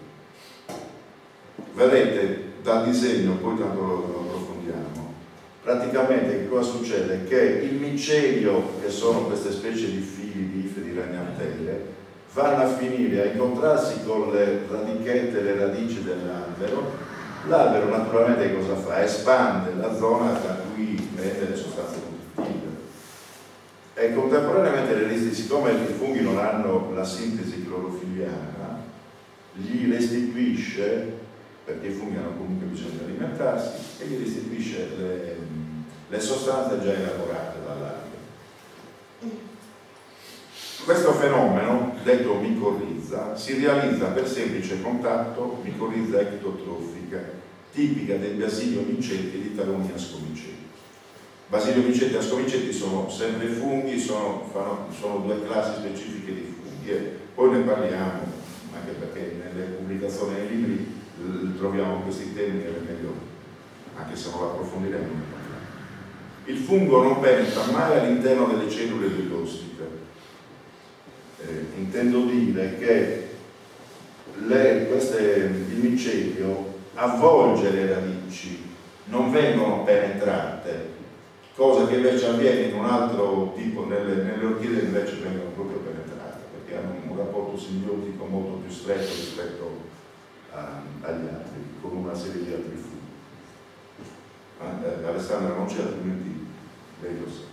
Vedete dal disegno, poi tanto lo approfondiamo, praticamente che cosa succede? Che il micelio, che sono queste specie di fili, di ife, di ragnatele, vanno a finire a incontrarsi con le radichette, le radici dell'albero. L'albero naturalmente cosa fa? Espande la zona da cui prende le sostanze nutritive e contemporaneamente siccome i funghi non hanno la sintesi clorofiliana, gli restituisce, perché i funghi hanno comunque bisogno di alimentarsi, e gli restituisce le sostanze già elaborate dall'albero. Questo fenomeno, detto micorrizza, si realizza per semplice contatto, micorrizza ectotrofica, tipica del basilio micetti e di taluni ascomicetti. Basilio micetti e ascomicetti sono sempre funghi, sono due classi specifiche di funghi, e poi ne parliamo, anche perché nelle pubblicazioni e nei libri troviamo questi temi che è meglio, anche se non lo approfondiremo. Il fungo non penetra mai all'interno delle cellule dell'ospite. Intendo dire che il micelio avvolge le radici, non vengono penetrate, cosa che invece avviene in un altro tipo, nelle orchidee invece vengono proprio penetrate, perché hanno un rapporto simbiotico molto più stretto rispetto agli altri, con una serie di altri funghi. Alessandra non c'è, altrimenti lei lo sa.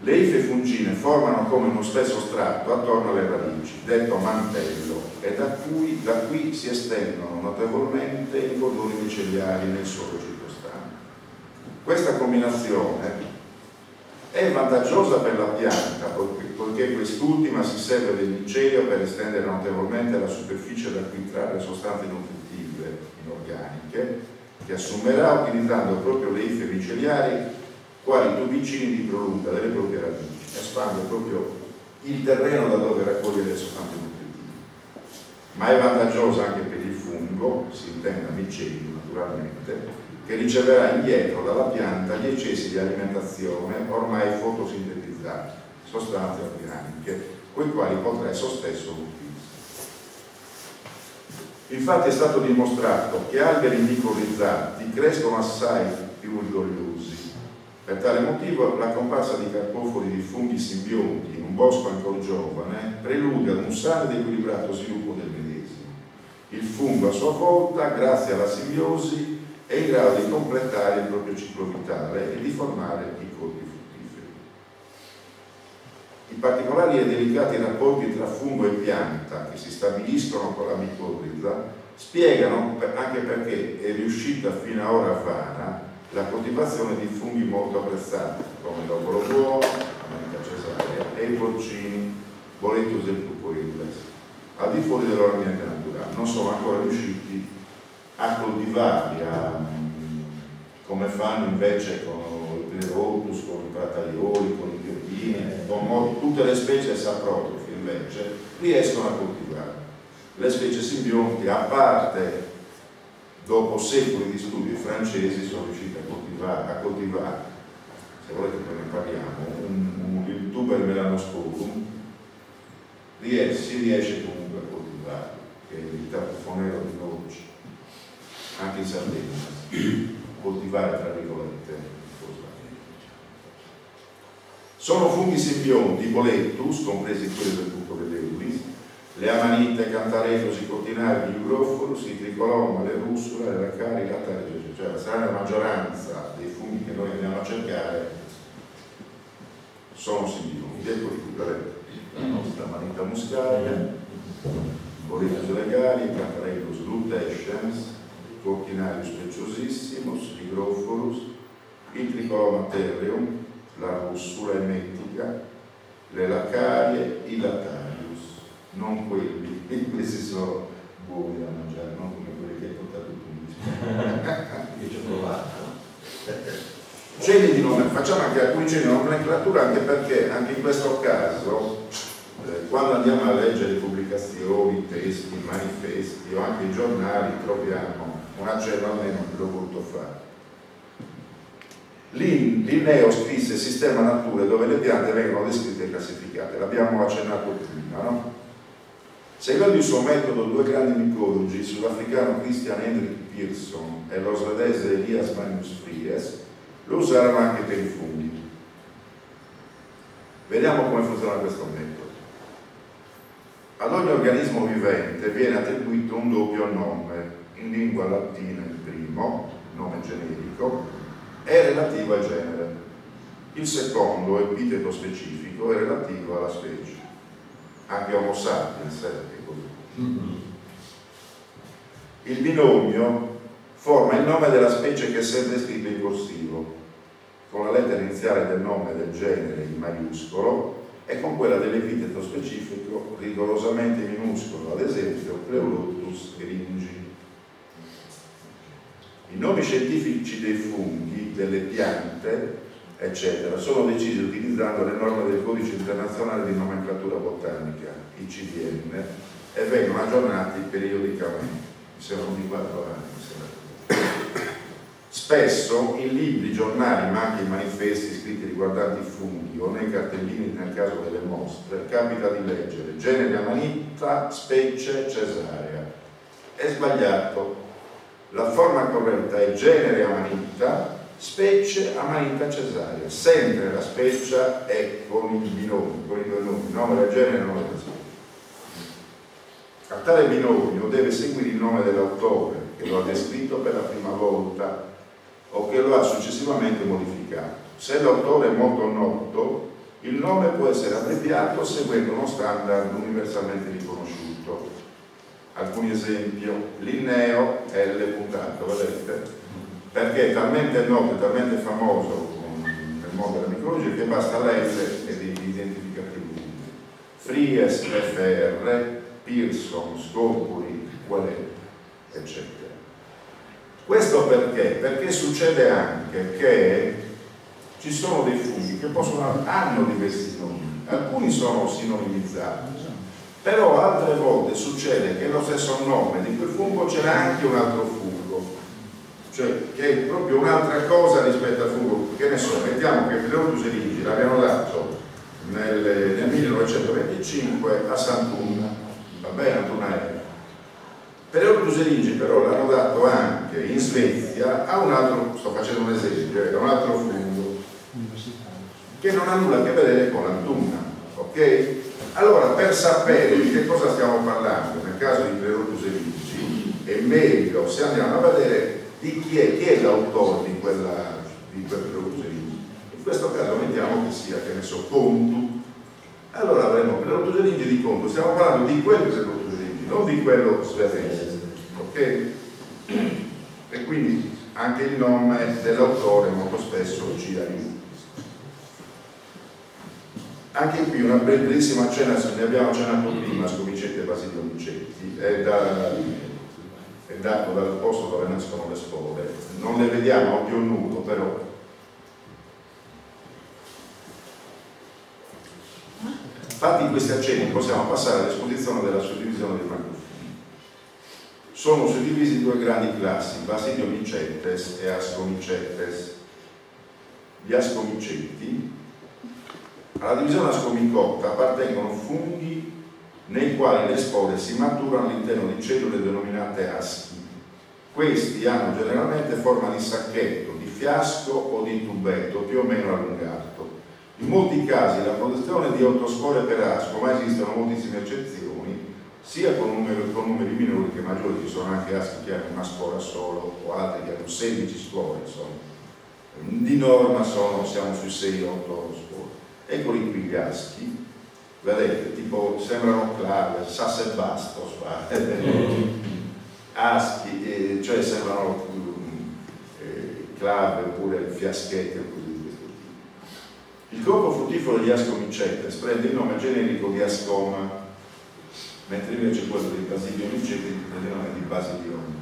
Le ife fungine formano come uno spesso strato attorno alle radici, detto mantello, e da qui si estendono notevolmente i cordoni micellari nel suolo circostante. Questa combinazione è vantaggiosa per la pianta, poiché quest'ultima si serve del micelio per estendere notevolmente la superficie da cui trarre sostanze nutritive inorganiche, che assumerà utilizzando proprio le ife micellari quali tubicini di prolunga delle proprie radici, espande proprio il terreno da dove raccogliere le sostanze nutritive. Ma è vantaggiosa anche per il fungo, si intende micelio naturalmente, che riceverà indietro dalla pianta gli eccessi di alimentazione ormai fotosintetizzati, sostanze organiche, con i quali potrà esso stesso nutrirsi. Infatti è stato dimostrato che alberi microrizzati crescono assai più rigogliosi. Per tale motivo la comparsa di carpofori di funghi simbionti in un bosco ancora giovane prelude ad un sano ed equilibrato sviluppo del medesimo. Il fungo a sua volta, grazie alla simbiosi, è in grado di completare il proprio ciclo vitale e di formare i corpi fruttiferi. I particolari e delicati rapporti tra fungo e pianta che si stabiliscono con la micorriza spiegano anche perché è riuscita fino ad ora vana la coltivazione di funghi molto apprezzati come l'ovolo buono, Amanita cesarea, e i porcini, Boletus del Pupoilles, al di fuori del loro ambiente naturale. Non sono ancora riusciti a coltivarli, come fanno invece con il Plerotus, con i prataioli, con i piopini, con tutte le specie saprotrofe invece riescono a coltivare. Le specie simbionti, a parte dopo secoli di studi francesi, sono riusciti a coltivare, se volete poi ne parliamo, il tuber melanosporum si riesce comunque a coltivare, che è il tapufonero di Noci, anche in Sardegna, coltivare tra virgolette. Sono funghi simbionti, Boletus, compresi quelli del buco dell'Eulis, le amanite, cantaretos, i cottinari, gli ugroforus, i tricoloma, le russula, le racari, i lattari, cioè la strana maggioranza dei funghi che noi andiamo a cercare sono simbionti. Ecco qui la nostra amanita muscaria, Boletus legali, cantaretos lutescens, Cottinarius speciosissimus, Hygrophorus, il Tricoloma terreum, la russula emetica, le lacarie, i latarius, non quelli, questi sono buoni da mangiare, non come quelli che hai portato tu.
Io ci ho provato.
Cenni di nome, facciamo anche alcuni cenni di nomenclatura, anche perché anche in questo caso, quando andiamo a leggere pubblicazioni, testi, manifesti o anche i giornali, troviamo un accenno almeno che l'ho voluto fare. Linneo scrisse Sistema Nature, dove le piante vengono descritte e classificate, l'abbiamo accennato prima, no? Seguendo il suo metodo, due grandi micologi, sudafricano Christian Hendrik Pearson e lo svedese Elias Magnus Fries, lo usarono anche per i funghi. Vediamo come funziona questo metodo. Ad ogni organismo vivente viene attribuito un doppio nome, in lingua latina il primo, nome generico, è relativo al genere. Il secondo, epiteto specifico, è relativo alla specie. Anche Homo sapiens è così. Il binomio forma il nome della specie che è sempre scritto in corsivo, con la lettera iniziale del nome del genere in maiuscolo e con quella dell'epiteto specifico rigorosamente minuscolo, ad esempio Pleurotus gringi. I nomi scientifici dei funghi, delle piante, eccetera, sono decisi utilizzando le norme del Codice Internazionale di Nomenclatura Botanica, ICDN, e vengono aggiornati periodicamente, sono di 4 anni. Spesso in libri, giornali, ma anche in manifesti scritti riguardanti i funghi o nei cartellini nel caso delle mostre, capita di leggere genere Amanita, specie cesarea. È sbagliato. La forma corretta è genere Amanita, specie Amanita cesarea. Sempre la specie è con il binomio, con i due nomi, nome del genere e nome della specie. A tale binomio deve seguire il nome dell'autore che lo ha descritto per la prima volta o che lo ha successivamente modificato. Se l'autore è molto noto, Il nome può essere abbreviato seguendo uno standard universalmente riconosciuto. Alcuni esempi: Linneo, L puntato, vedete? Perché è talmente noto, talmente famoso nel mondo della micrologia che basta l'L e di identificativo. Fries, FR, Pearson, Scopoli, Qualet, eccetera. Questo perché? Perché succede anche che ci sono dei funghi che hanno diversi nomi, alcuni sono sinonimizzati, però altre volte succede che lo stesso nome di quel fungo c'era anche un altro fungo, cioè che è proprio un'altra cosa rispetto al fungo. Che ne so, mettiamo che Pleurtus eligi l'abbiano dato nel 1925 a Sant'Unna, va bene, Antunaia. Pleurtus eligi però l'hanno dato anche in Svezia a un altro, sto facendo un esempio, a un altro fungo che non ha nulla a che vedere con l'Antunna, ok? Allora, per sapere di che cosa stiamo parlando nel caso di Pleurtus eligi, è meglio se andiamo a vedere di chi è l'autore di quel Pleurtus eligi. In questo caso mettiamo che sia, che ne so, Contu. Allora avremo Pleurtus eligi di Contu, stiamo parlando di quel Pleurtus eligi, non di quello svedese, ok? E quindi anche il nome dell'autore molto spesso ci aiuta. Anche qui una brevissima accenna, ne abbiamo accennato prima, Scomicetti e Basilio Micetti, è dato dal posto dove nascono le spore. Non le vediamo a occhio nudo, però fatti questi accenni possiamo passare all'esposizione della suddivisione dei macrofunghi. Sono suddivisi in due grandi classi, Basilio Micettes e Ascomicettes. Gli Ascomicetti, alla divisione ascomicotta appartengono funghi nei quali le spore si maturano all'interno di cellule denominate aschi. Questi hanno generalmente forma di sacchetto, di fiasco o di tubetto più o meno allungato. In molti casi la produzione di 8 spore per asco, ma esistono moltissime eccezioni, sia con numeri minori che maggiori. Ci sono anche aschi che hanno una spora solo o altri che hanno 16 spore, insomma. Di norma siamo sui 6-8 spore. Eccoli qui gli aschi, vedete, tipo sembrano clave, sasse e bastos, aschi, cioè sembrano clave oppure fiaschetti o così di questo tipo. Il corpo fruttifero degli Ascomicettes prende il nome generico di Ascoma, mentre invece quello dei Basilio Micetti prende il nome di Basilione.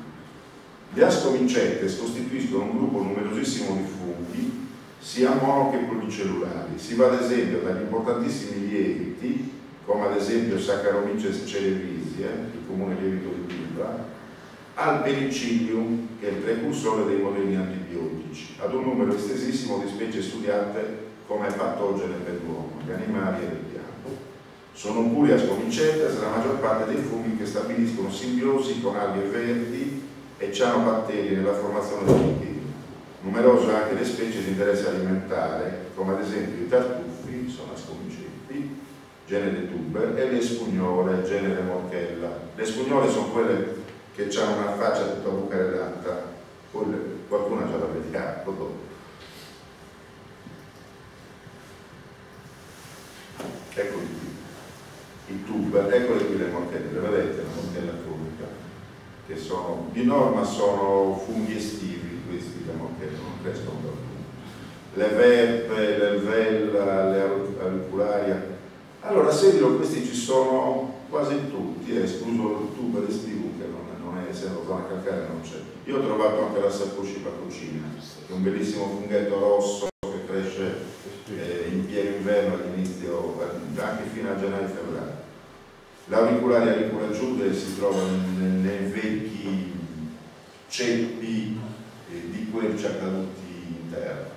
Gli Ascomicettes costituiscono un gruppo numerosissimo di funghi, sia mono che pluricellulari. Si va ad esempio dagli importantissimi lieviti, come ad esempio Saccharomyces cerevisiae, il comune lievito di Bilba, al penicillium, che è il precursore dei moderni antibiotici, ad un numero estesissimo di specie studiate come patogene per l'uomo, gli animali e le piante. Sono pure Ascomicettes la maggior parte dei funghi che stabiliscono simbiosi con alghe verdi e cianobatteri nella formazione dei lichidi. Numerose anche le specie di interesse alimentare, come ad esempio i tartufi, sono Ascomicetti, genere Tuber, e le spugnole, genere Morchella. Le spugnole sono quelle che hanno una faccia tutta bucarellata, qualcuno già la vediamo dopo. Eccoli qui, i Tuber, eccole qui le Morchelle, le vedete, la Morchella turca, che sono, di norma sono funghi estivi. Questi diciamo che non crescono da tutto. Le veppe, l'elvella, le auricularia. Allora, a seguito questi ci sono quasi tutti, escluso il tuber estivo che non è, essendo zona calcarea non c'è. Io ho trovato anche la Serpoccipa cocina, che è un bellissimo funghetto rosso che cresce in pieno inverno all'inizio, anche fino a gennaio-febbraio. L'auricularia auriculagiude si trova nei vecchi ceppi di quercia caduti in terra.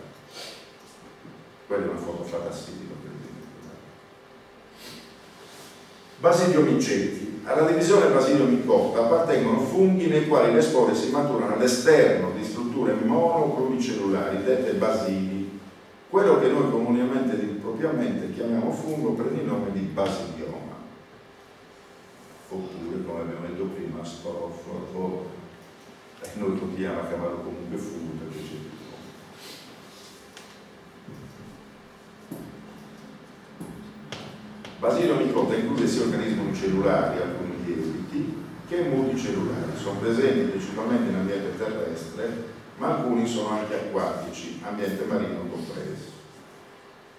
Quella è una foto fatta a Silo, per esempio. Basilio Micetti. Alla divisione Basilio Micotta appartengono funghi nei quali le spore si maturano all'esterno di strutture monopluricellulari dette basili. Quello che noi comunemente e propriamente chiamiamo fungo prende il nome di basilioma. Oppure, come abbiamo detto prima, sporoforo. Noi continuiamo a chiamarlo comunque fungo perché c'è più. Basilio micota include sia organismi unicellulari, alcuni lieviti, che multicellulari. Sono presenti principalmente in ambiente terrestre, ma alcuni sono anche acquatici, ambiente marino compreso.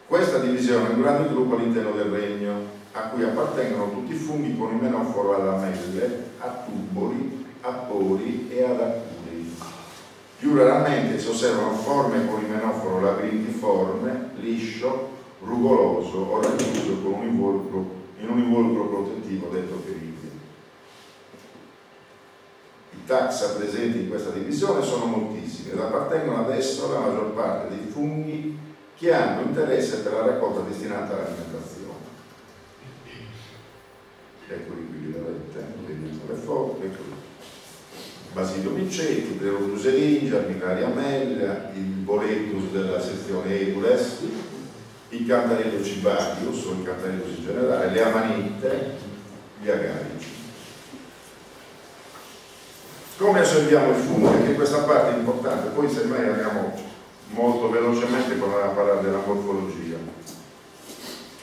Questa divisione è un grande gruppo all'interno del regno, a cui appartengono tutti i funghi con imenoforo ad lamelle, a tuboli, a pori e ad aculi. Più raramente si osservano forme con imenoforo labirintiforme, liscio, rugoloso o racchiuso con in un involucro protettivo detto periglia. I taxa presenti in questa divisione sono moltissimi ed appartengono ad esso la maggior parte dei funghi che hanno interesse per la raccolta destinata all'alimentazione. Eccoli qui, vediamo le foto, eccoli. Basilio micetti, Pleurotus eringia, Armillaria mella, il Boletus della sezione Ebules, il Cantarellus cibarius o il Cantarellus in generale, le Amanitte, gli agarici. Come osserviamo i funghi? Anche questa parte è importante, poi semmai andiamo molto velocemente quando andiamo a parlare della morfologia.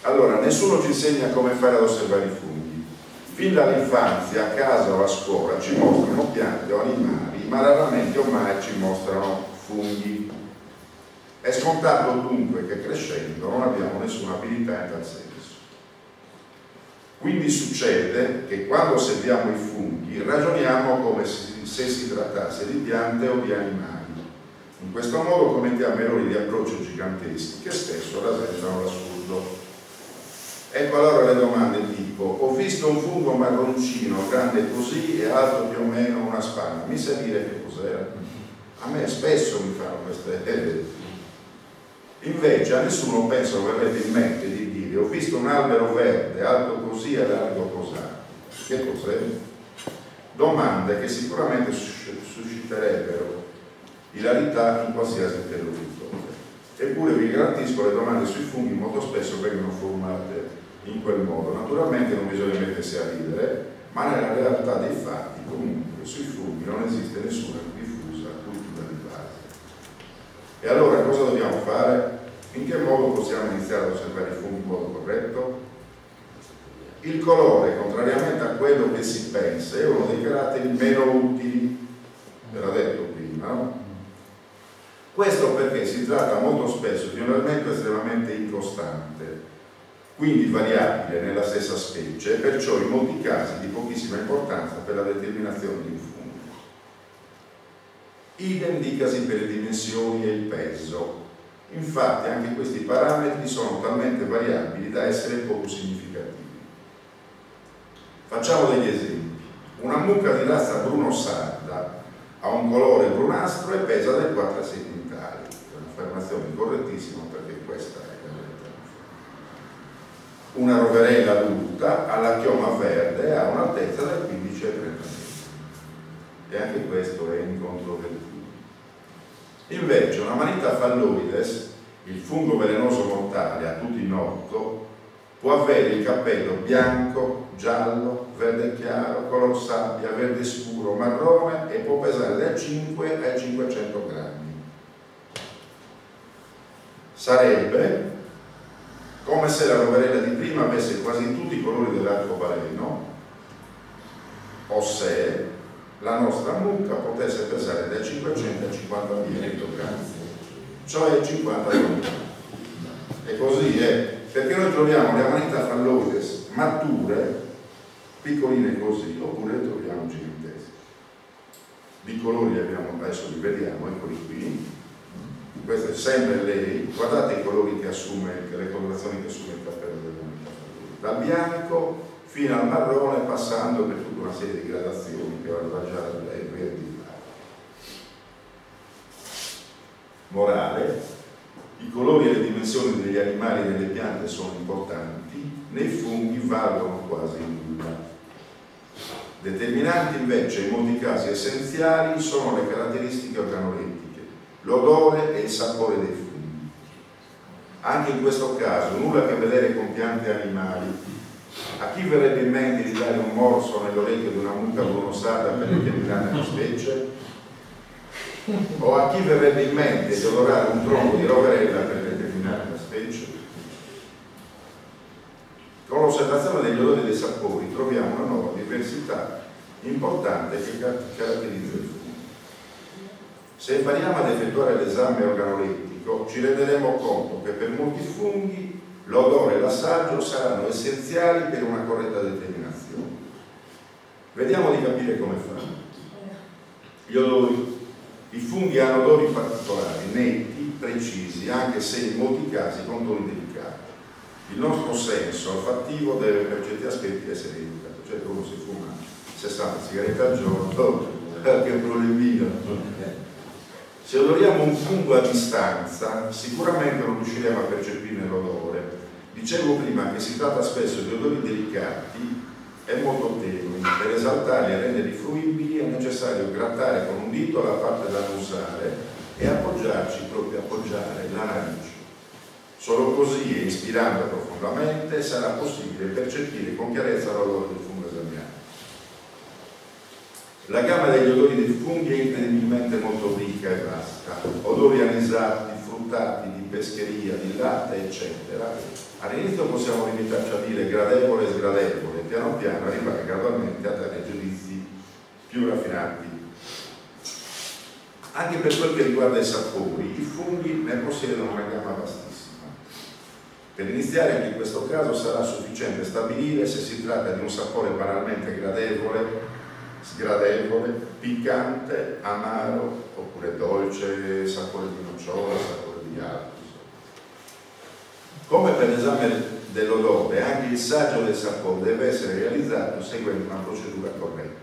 Allora, nessuno ci insegna come fare ad osservare i funghi. Fin dall'infanzia, a casa o a scuola, ci mostrano piante o animali, ma raramente o mai ci mostrano funghi. È scontato dunque che crescendo non abbiamo nessuna abilità in tal senso. Quindi succede che quando osserviamo i funghi ragioniamo come se si trattasse di piante o di animali. In questo modo commettiamo errori di approccio giganteschi che spesso rasentano l'assurdo. Ecco allora le domande tipo: ho visto un fungo marroncino grande così e alto più o meno una spanna, mi sa dire che cos'era? A me spesso mi fanno queste invece a nessuno penso verrebbe in mente di dire: ho visto un albero verde alto così e largo cos'ha, che cos'è? Domande che sicuramente susciterebbero ilarità in qualsiasi interlocutore. Eppure vi garantisco, le domande sui funghi molto spesso vengono formulate in quel modo. Naturalmente non bisogna mettersi a ridere, ma nella realtà dei fatti comunque sui funghi non esiste nessuna diffusa cultura di base. E allora cosa dobbiamo fare? In che modo possiamo iniziare ad osservare i funghi in modo corretto? Il colore, contrariamente a quello che si pensa, è uno dei caratteri meno utili, ve l'ho detto prima, no? Questo perché si tratta molto spesso di un elemento estremamente incostante, quindi variabile nella stessa specie e perciò in molti casi di pochissima importanza per la determinazione di un fungo. Idem dicasi per le dimensioni e il peso. Infatti anche questi parametri sono talmente variabili da essere poco significativi. Facciamo degli esempi. Una mucca di razza bruno-sarda ha un colore brunastro e pesa del 4 a 6 quintali. È un'affermazione correttissima perché questa è la verità. Una roverella adulta ha la chioma verde e ha un'altezza da 15 a 30 metri. E anche questo è incontrovertibile. Invece una Amanita phalloides, il fungo velenoso mortale a tutti noto, può avere il cappello bianco, giallo, verde chiaro, color sabbia, verde scuro, marrone e può pesare da 5 ai 500 grammi. Sarebbe come se la roverella di prima avesse quasi tutti i colori dell'arcobaleno, o se la nostra mucca potesse pesare dai 500 ai 50.000 kg, cioè 50 kg. E così è, perché noi troviamo le Amanita phalloides mature, piccoline così, oppure le troviamo gigantesche. Di colori abbiamo, adesso li vediamo, eccoli qui. Questo è sempre lei, guardate i colori che assume, le colorazioni che assume il cappello dell'Amanita phalloides. Dal bianco fino al marrone, passando per tutta una serie di gradazioni che vanno da giallo e verdi. Morale: i colori e le dimensioni degli animali e delle piante sono importanti, nei funghi valgono quasi nulla. Determinanti invece, in molti casi essenziali, sono le caratteristiche organolettiche, l'odore e il sapore dei funghi. Anche in questo caso nulla a che vedere con piante e animali. A chi verrebbe in mente di dare un morso nell'orecchio di una mucca bruno-sarda per determinare la specie? O a chi verrebbe in mente di odorare un tronco di roverella per determinare la specie? Con nell'osservazione degli odori dei sapori troviamo una nuova diversità importante che caratterizza il fungo. Se impariamo ad effettuare l'esame organolettico ci renderemo conto che per molti funghi l'odore e l'assaggio saranno essenziali per una corretta determinazione. Vediamo di capire come fare. Gli odori. I funghi hanno odori particolari, netti, precisi, anche se in molti casi con toni delicati. Il nostro senso olfattivo deve per certi aspetti essere educato, cioè uno si fuma 60 sigarette al giorno, che problemino. Se odoriamo un fungo a distanza, sicuramente non riusciremo a percepirne l'odore. Dicevo prima che si tratta spesso di odori delicati e molto tenui. Per esaltarli e renderli fruibili è necessario grattare con un dito la parte da annusare e appoggiare la narice. Solo così, e ispirando profondamente, sarà possibile percepire con chiarezza l'odore del fungo esaminato. La gamma degli odori dei funghi è incredibilmente molto ricca e vasta. Odori anisati, fruttati, di pescheria, di latte, eccetera. All'inizio possiamo limitarci a dire gradevole e sgradevole, piano piano arrivare gradualmente a dare giudizi più raffinati. Anche per quel che riguarda i sapori, i funghi ne possiedono una gamma vastissima. Per iniziare anche in questo caso sarà sufficiente stabilire se si tratta di un sapore banalmente gradevole, sgradevole, piccante, amaro, oppure dolce, sapore di nocciola, sapore di altro. Come per l'esame dell'odore, anche il saggio del sapore deve essere realizzato seguendo una procedura corretta.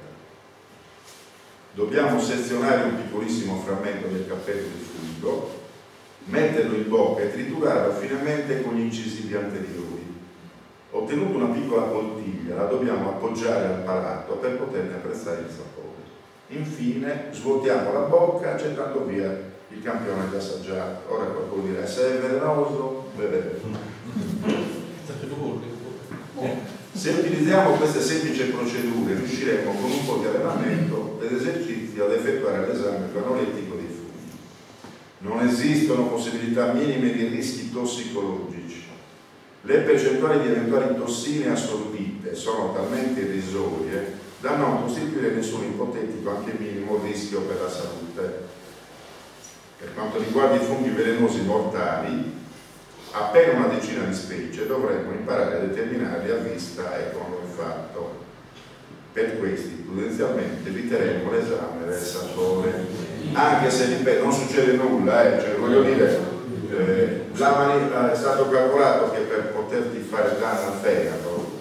Dobbiamo sezionare un piccolissimo frammento del cappello di fungo, metterlo in bocca e triturarlo finemente con gli incisivi anteriori. Ottenuto una piccola poltiglia, la dobbiamo appoggiare al palato per poterne apprezzare il sapore. Infine, svuotiamo la bocca gettando via il campione già assaggiato. Ora qualcuno dirà: se è velenoso, beve. Se utilizziamo queste semplici procedure, riusciremo con un po' di allenamento ed esercizio ad effettuare l'esame organolettico dei funghi. Non esistono possibilità minime di rischi tossicologici. Le percentuali di eventuali tossine assorbite sono talmente irrisorie da non costituire nessun ipotetico, anche minimo, rischio per la salute. Per quanto riguarda i funghi velenosi mortali, appena una decina di specie dovremmo imparare a determinarli a vista e con l'olfatto. Per questi, prudenzialmente, eviteremo l'esame del sapore. Anche se, ripeto, non succede nulla, cioè, voglio dire, è stato calcolato che per poterti fare danno al fegato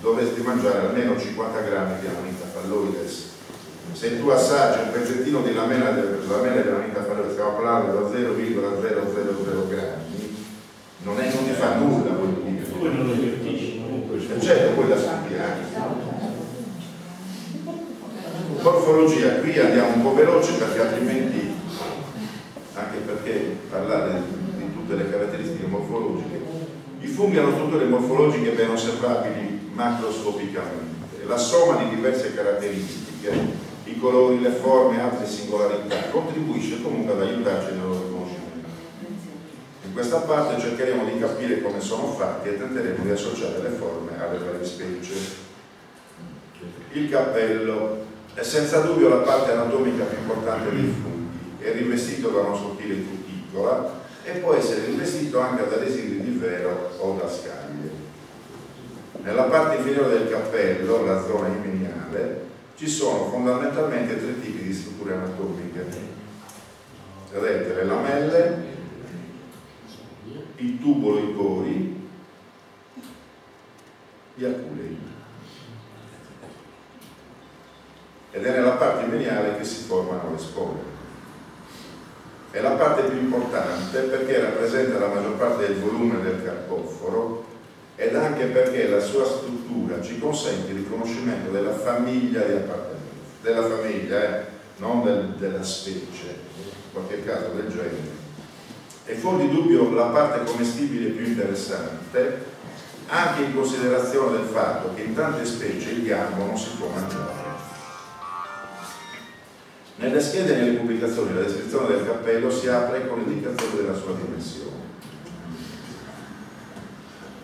dovresti mangiare almeno 50 grammi di amanita falloides. Se tu assaggi un pezzettino di lamella dell'amanita falloides, stiamo parlando da 0,000 grammi, non ti fa nulla, voglio dire.
Poi non lo divertisci, comunque.
Certo, poi la sappiamo. Morfologia, qui andiamo un po' veloce perché altrimenti, anche perché parlare di tutte le caratteristiche morfologiche, i funghi hanno strutture morfologiche ben osservabili macroscopicamente. La somma di diverse caratteristiche, i colori, le forme e altre singolarità contribuisce comunque ad aiutarci nel loro riconoscimento. In questa parte cercheremo di capire come sono fatti e tenteremo di associare le forme alle varie specie. Il cappello è senza dubbio la parte anatomica più importante dei funghi, è rivestito da una sottile cuticola e può essere rivestito anche da residui di vero o da scaglie. Nella parte inferiore del cappello, la zona imeniale, ci sono fondamentalmente tre tipi di strutture anatomiche. Vedete le lamelle, il tubolo, i pori, gli aculei. Ed è nella parte imeniale che si formano le spore. È la parte più importante perché rappresenta la maggior parte del volume del carpoforo ed anche perché la sua struttura ci consente il riconoscimento della famiglia di appartenenza, della famiglia, non della specie, in qualche caso del genere. È fuori di dubbio la parte commestibile più interessante, anche in considerazione del fatto che in tante specie il gambo non si può mangiare. Nelle schede e nelle pubblicazioni la descrizione del cappello si apre con l'indicazione della sua dimensione.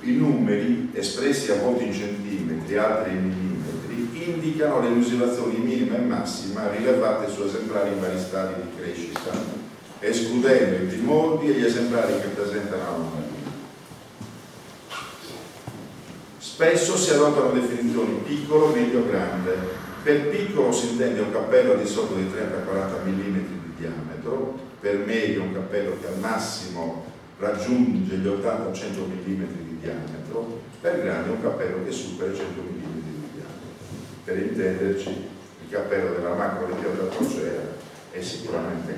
I numeri, espressi a volte in centimetri, altri in millimetri, indicano le misurazioni minima e massima rilevate su esemplari in vari stadi di crescita, escludendo i primordi e gli esemplari che presentano anomalie. Spesso si adottano definizioni piccolo, medio, grande. Per piccolo si intende un cappello di sotto dei 30-40 mm di diametro, per medio un cappello che al massimo raggiunge gli 80-100 mm di diametro, per grande un cappello che supera i 100 mm di diametro. Per intenderci, il cappello della macro di pietra crociera è sicuramente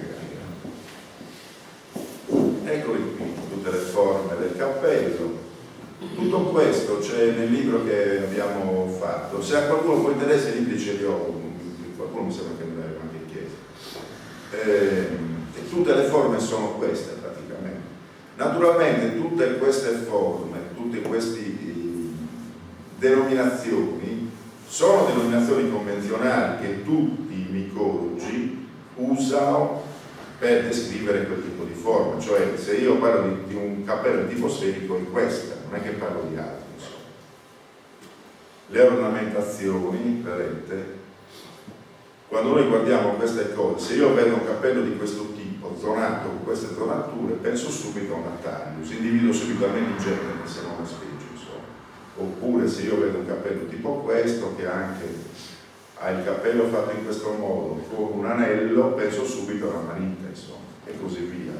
grande. Eccoli qui tutte le forme del cappello. Tutto questo c'è nel libro che abbiamo fatto. Se a qualcuno può interessa, i libri ce li ho, qualcuno mi sembra che me l'aveva anche chiesto. E tutte le forme sono queste praticamente. Naturalmente tutte queste forme, tutte queste denominazioni sono denominazioni convenzionali che tutti i micologi usano per descrivere quel tipo di forma. Cioè, se io parlo di un cappello di tipo sferico è questa, non è che parlo di altro. Le ornamentazioni, vedete, quando noi guardiamo queste cose, se io vedo un cappello di questo tipo, zonato con queste zonature, penso subito a un Natalius, individuo subito almeno il genere, se non una specie, insomma. Oppure se io vedo un cappello tipo questo, che anche ha il cappello fatto in questo modo, con un anello, penso subito alla manita, insomma, e così via.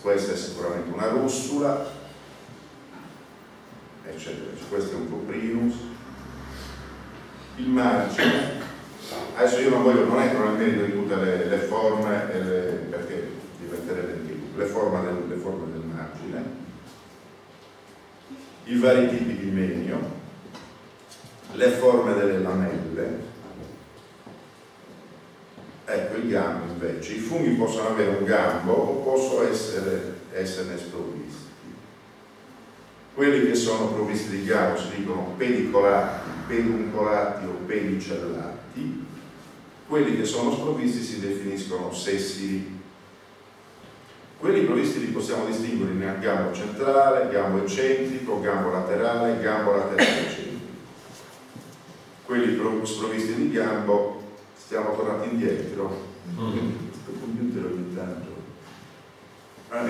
Questa è sicuramente una russula, eccetera. Questo è un coprinus. Il margine, adesso io non entro nel merito di tutte le forme, perché diventerebbe anche le forme del margine, i vari tipi di menio, le forme delle lamelle. Ecco il gambo invece. I funghi possono avere un gambo o possono esserne sprovvisti. Quelli che sono provvisti di gambo si dicono pedicolati, peduncolati o pedicellati. Quelli che sono sprovvisti si definiscono sessili. Quelli provvisti li possiamo distinguere in gambo centrale, gambo eccentrico, gambo laterale eccentrico. Quelli sprovvisti di gambo, stiamo tornati indietro, questo computer ogni tanto.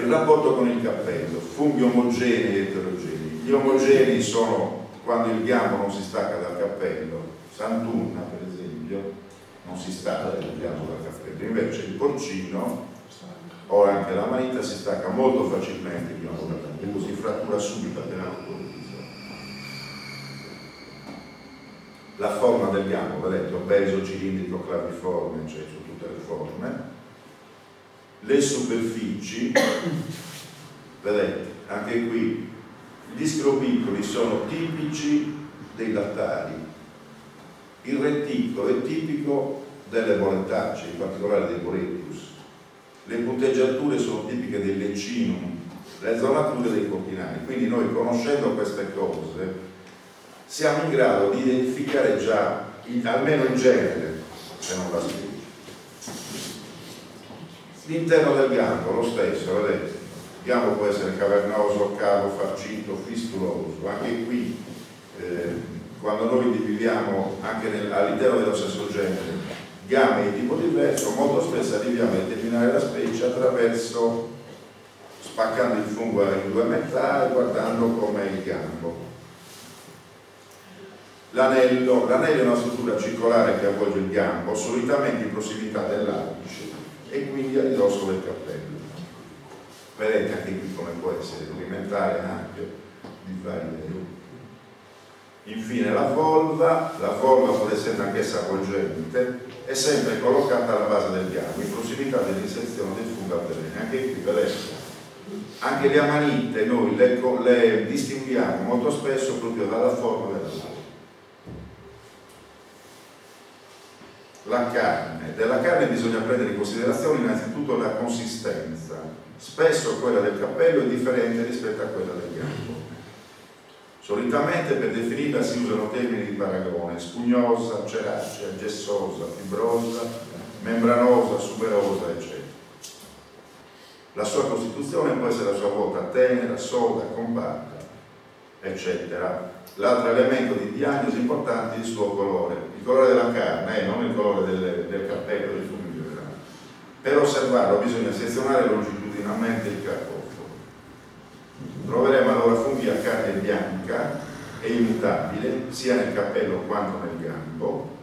Il rapporto con il cappello, funghi omogenei e eterogenei. Gli omogenei sono quando il gambo non si stacca dal cappello. Sant'Unna, per esempio, non si stacca il gambo dal cappello. Invece il porcino o anche la manita si stacca molto facilmente il gambo dal cappello, si frattura subito appena lo colpisce. La forma del gambo, vedete, obeso, cilindrico, claviforme, cioè su tutte le forme. Le superfici, vedete, anche qui gli scropiccoli sono tipici dei lattari, il reticolo è tipico delle bolettacee, in particolare dei boretius, le punteggiature sono tipiche dei lecinum, le zonature dei cortinari. Quindi noi, conoscendo queste cose, siamo in grado di identificare già almeno il genere, se non la specie. L'interno del gambo, lo stesso, vedete, il gambo può essere cavernoso, cavo, farcito, fistuloso. Anche qui, quando noi dividiamo anche all'interno dello stesso genere gambe di tipo diverso, molto spesso arriviamo a determinare la specie attraverso, spaccando il fungo in due metà e guardando com'è il gambo. L'anello è una struttura circolare che avvolge il gambo, solitamente in prossimità dell'apice e quindi a ridosso del cappello. Vedete anche qui come può essere rudimentale, ampio, di vari livelli. Infine la volva può essere anch'essa avvolgente, è sempre collocata alla base del gambo, in prossimità dell'inserzione del fungo al terreno. Anche qui, vedete, anche le amanite noi le distinguiamo molto spesso proprio dalla forma della volva. La carne. Della carne bisogna prendere in considerazione innanzitutto la consistenza. Spesso quella del cappello è differente rispetto a quella del gambo. Solitamente per definirla si usano termini di paragone: spugnosa, ceracea, gessosa, fibrosa, membranosa, suberosa, eccetera. La sua costituzione può essere a sua volta tenera, soda, compatta. eccetera. L'altro elemento di diagnosi importante è il suo colore, il colore della carne, non il colore del cappello dei funghi in generale. Per osservarlo bisogna sezionare longitudinalmente il carpoforo. Troveremo allora funghi a carne bianca e immutabile sia nel cappello quanto nel gambo,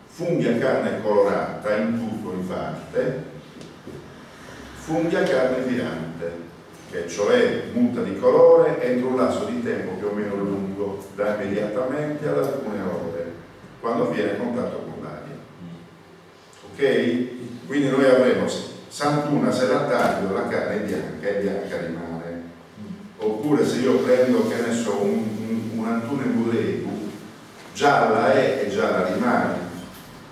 funghi a carne colorata in tutto o in parte, funghi a carne virante, che cioè muta di colore entro un lasso di tempo più o meno lungo, da immediatamente ad alcune ore, quando avviene a contatto con l'aria. Ok? Quindi noi avremo Santuna, se la taglio la carne è bianca rimane. Oppure se io prendo, che ne so, un Antune Muretu, gialla è e gialla rimane.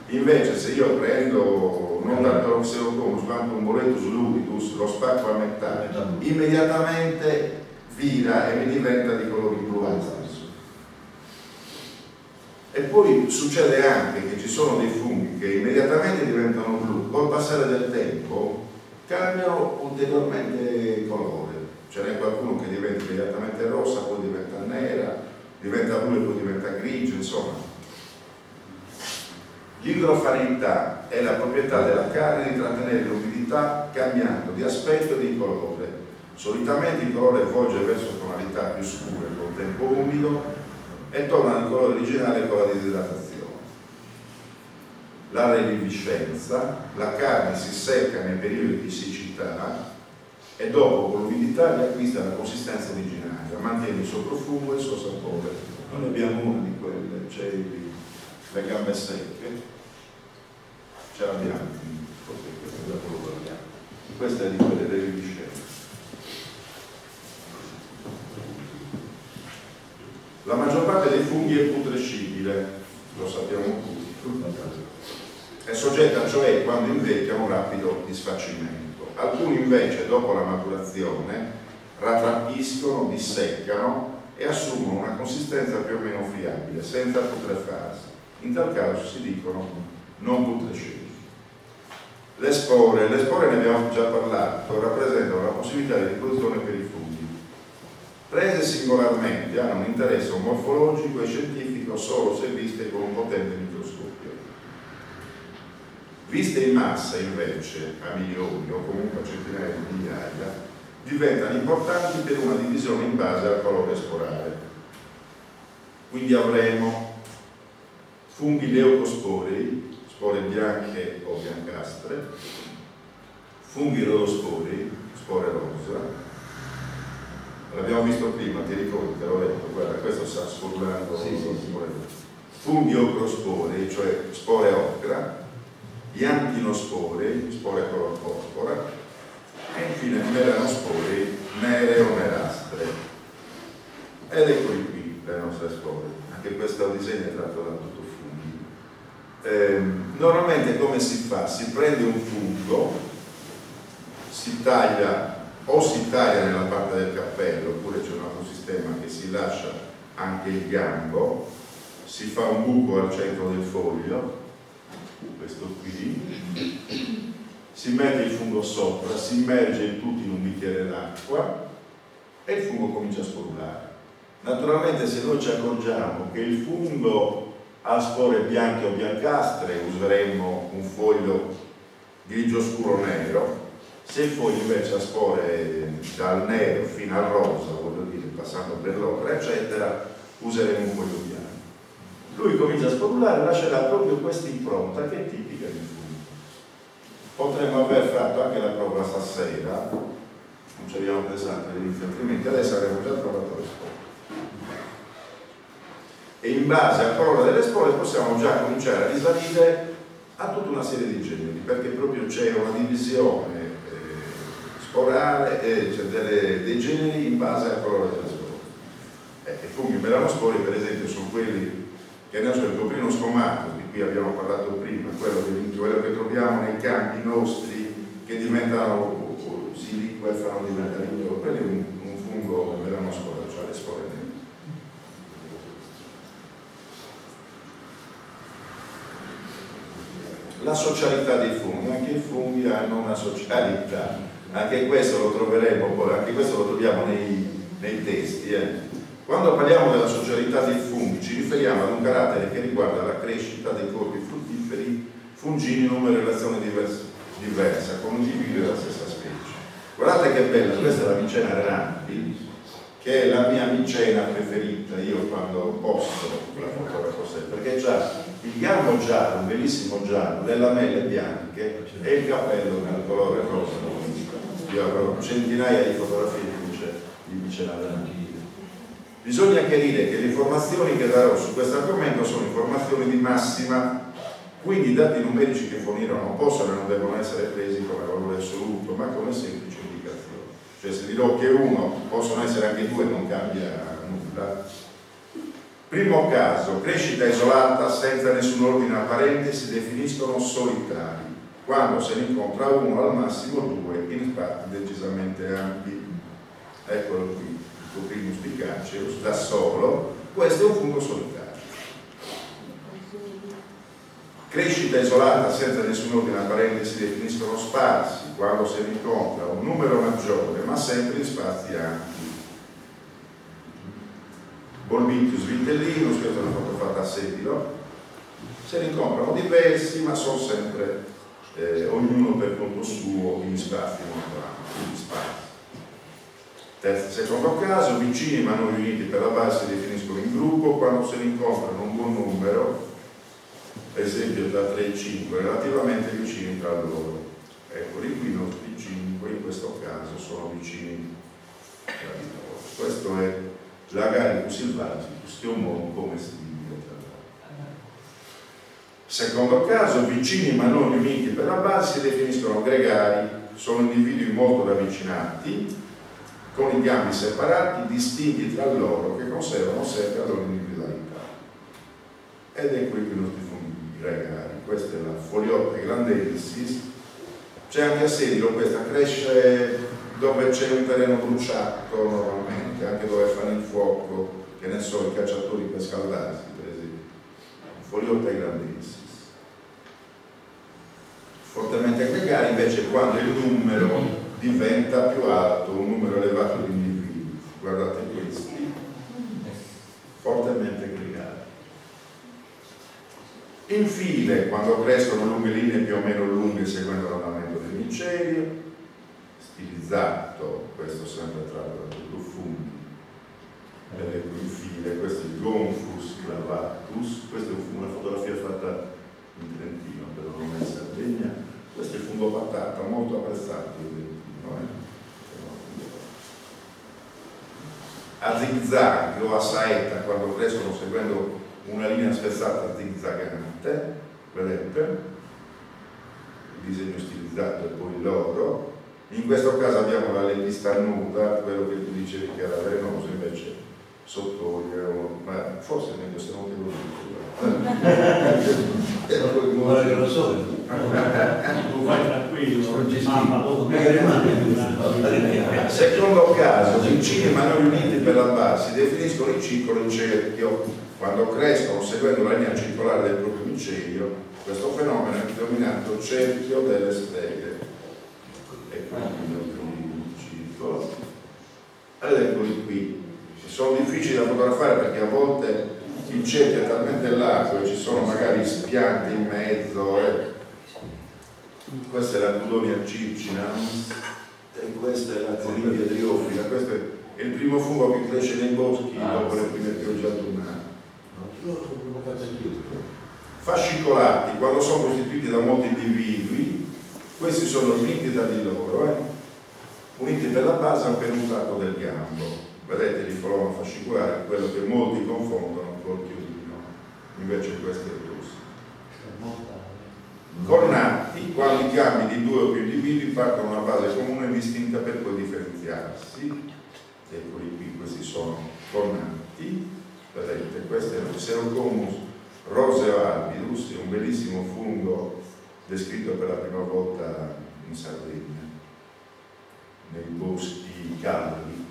Invece se io prendo non tanto l'Oxeoconus quanto un Boletus lucidus, lo spacco a metà, immediatamente vira e mi diventa di colore bluastro. E poi succede anche che ci sono dei funghi che immediatamente diventano blu, col passare del tempo cambiano ulteriormente colore. Ce n'è qualcuno che diventa immediatamente rossa, poi diventa nera, diventa blu e poi diventa grigio, insomma. L'idrofaneità è la proprietà della carne di trattenere l'umidità cambiando di aspetto e di colore. Solitamente il colore volge verso tonalità più scure col tempo umido e torna al colore originale con la disidratazione. La reviviscenza, la carne si secca nei periodi di siccità e dopo con l'umidità riacquista la consistenza originaria, mantiene il suo profumo e il suo sapore. Noi abbiamo una di quelle, c'è le gambe secche. Ce l'abbiamo, questa è di quelle delle viscere. La maggior parte dei funghi è putrescibile, lo sappiamo tutti, è soggetta cioè quando invecchia a un rapido disfacimento. Alcuni invece dopo la maturazione rattrappiscono, disseccano e assumono una consistenza più o meno friabile, senza putrefarsi. In tal caso si dicono non putrescibili. Le spore ne abbiamo già parlato, rappresentano la possibilità di riproduzione per i funghi. Prese singolarmente hanno un interesse morfologico e scientifico solo se viste con un potente microscopio. Viste in massa invece, a milioni o comunque a centinaia di migliaia, diventano importanti per una divisione in base al colore sporale. Quindi avremo funghi leucosporei, spore bianche o biancastre, funghi rodosporei, spore rosa. L'abbiamo visto prima, ti ricordi, te l'ho detto, guarda, questo sta sformando funghi ocrosporei, cioè spore ocra, gli antinosporei, spore color porpora, e infine melanosporei, nere o nerastre. Ed eccoli qui le nostre spore, anche questo disegno è tratto da tutto funghi. Normalmente come si fa? Si prende un fungo, si taglia nella parte del cappello, oppure c'è un altro sistema che si lascia anche il gambo, si fa un buco al centro del foglio, questo qui, si mette il fungo sopra, si immerge il tutto in un bicchiere d'acqua e il fungo comincia a sporulare. Naturalmente se noi ci accorgiamo che il fungo ha spore bianche o biancastre, useremmo un foglio grigio scuro nero. Se il foglio invece ha spore dal nero fino al rosa, voglio dire, passando per l'ocra, eccetera, useremo un foglio bianco. Lui comincia a sporulare e lascerà proprio questa impronta che è tipica del fungo. Potremmo aver fatto anche la prova stasera, non ci abbiamo pensato all'inizio, altrimenti adesso avremmo già trovato le spore. E in base al colore delle spore possiamo già cominciare a risalire a tutta una serie di generi, perché proprio c'è una divisione sporale, cioè dei generi in base al colore delle spore. I funghi melanospori per esempio sono quelli che ne so, il coprino sfumato, di cui abbiamo parlato prima, quello che troviamo nei campi nostri che diventano, si liquefano, diventano libero, quello è un fungo melanosporo, cioè le spore nere. La socialità dei funghi, anche i funghi hanno una socialità, anche questo lo troveremo, anche questo lo troviamo nei testi. Quando parliamo della socialità dei funghi ci riferiamo ad un carattere che riguarda la crescita dei corpi fruttiferi fungini in una relazione diversa con individui della stessa specie. Guardate che bella, questa è la micena renati, che è la mia micena preferita io quando posto la fotografo sempre, perché già il gambo giallo, un bellissimo giallo, le lamelle bianche e il capello nel colore rosa. Io avrò centinaia di fotografie di micena renati. Bisogna chiarire che le informazioni che darò su questo argomento sono informazioni di massima, quindi i dati numerici che fornirò non possono e non devono essere presi come valore assoluto, ma come semplici indicazioni. Cioè se dirò che uno, possono essere anche due, non cambia nulla. Primo caso, crescita isolata senza nessun ordine apparente si definiscono solitari, quando se ne incontra uno al massimo due in spazi decisamente ampi. Eccolo qui. Coprinus picaceus, da solo, questo è un fungo solitario. Crescita isolata senza nessun ordine apparente si definiscono sparsi quando se ne incontra un numero maggiore ma sempre in spazi ampi. Bolbicus vitellinus, questa è una foto fatta a Sedilo, se ne incontrano diversi ma sono sempre ognuno per conto suo in spazi molto ampi, spazi. Secondo caso, vicini ma non riuniti per la base si definiscono in gruppo quando se ne incontrano un buon numero, per esempio da 3 e 5, relativamente vicini tra loro. Eccoli qui, i nostri 5, in questo caso sono vicini tra di loro. Questo è l'Agaricus sylvaticus, che è un mondo commestibile. Secondo caso, vicini ma non riuniti per la base si definiscono gregari, sono individui molto ravvicinati, con i gambi separati, distinti tra loro, che conservano sempre la loro individualità. Ed ecco i nostri funghi gregari. Questa è la Foliotta glandensis. C'è anche a Sedilo, questa cresce dove c'è un terreno bruciato normalmente, anche dove fanno il fuoco, che ne so, i cacciatori per scaldarsi, per esempio. Foliotta glandensis. Fortemente gregari invece quando il numero diventa più alto, un numero elevato di individui. Guardate questi, fortemente gregari. Infine, quando crescono lunghe linee più o meno lunghe seguendo l'andamento del micelio, stilizzato, questo sempre tratto da tutto funghi, ed ecco infine, questo è il Gonfus clavatus, questa è una fotografia fatta in Trentino, però non in Sardegna, questo è il fungo patata, molto apprezzato. A zigzag o a saetta quando crescono seguendo una linea spezzata zigzagante, vedete il disegno stilizzato e poi l'oro. In questo caso abbiamo la lentista nuda, quello che tu dicevi che era velenoso, invece sott'olio, ma forse è meglio se non te lo dico.
Guarda che lo so. Tu fai tranquillo.
Secondo caso, vicini ma non riuniti per la base si definiscono in circolo in cerchio. Quando crescono seguendo la linea circolare del proprio micelio, questo fenomeno è denominato cerchio delle streghe. Ecco il circolo. Ed eccoli qui. Sono difficili da fotografare perché a volte il cerchio è talmente largo e ci sono magari spianti in mezzo. Questa è la Cudonia circinans e questa è la Conidia driofila. Questo è il primo fungo che cresce nei boschi dopo le prime piogge autunnali. Fascicolati, quando sono costituiti da molti individui, questi sono uniti tra di loro, uniti per la base al penultato del gambo. Vedete l'ifiloma fascicolare, quello che molti confondono col chiodino, invece questo è il rosso. Cornati, quando i gambi di 2 o più individui partono da una base comune distinta per poi differenziarsi. Eccoli qui, questi sono cornati. Vedete, questo è il Xerocomus roseo albidus, è un bellissimo fungo descritto per la prima volta in Sardegna, nei boschi caldi.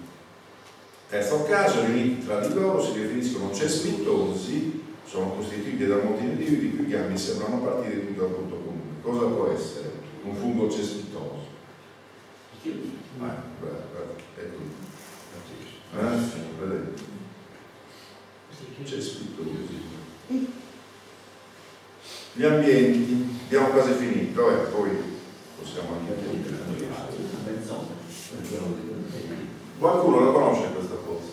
Terzo caso, riuniti tra di loro si definiscono cespitosi, sono costituiti da molti individui i cui gambi sembrano partire tutti da un punto comune. Cosa può essere un fungo cespitoso? Ecco. Vedete? Gli ambienti, abbiamo quasi finito, poi possiamo anche chiudere. Qualcuno lo conosce questa cosa?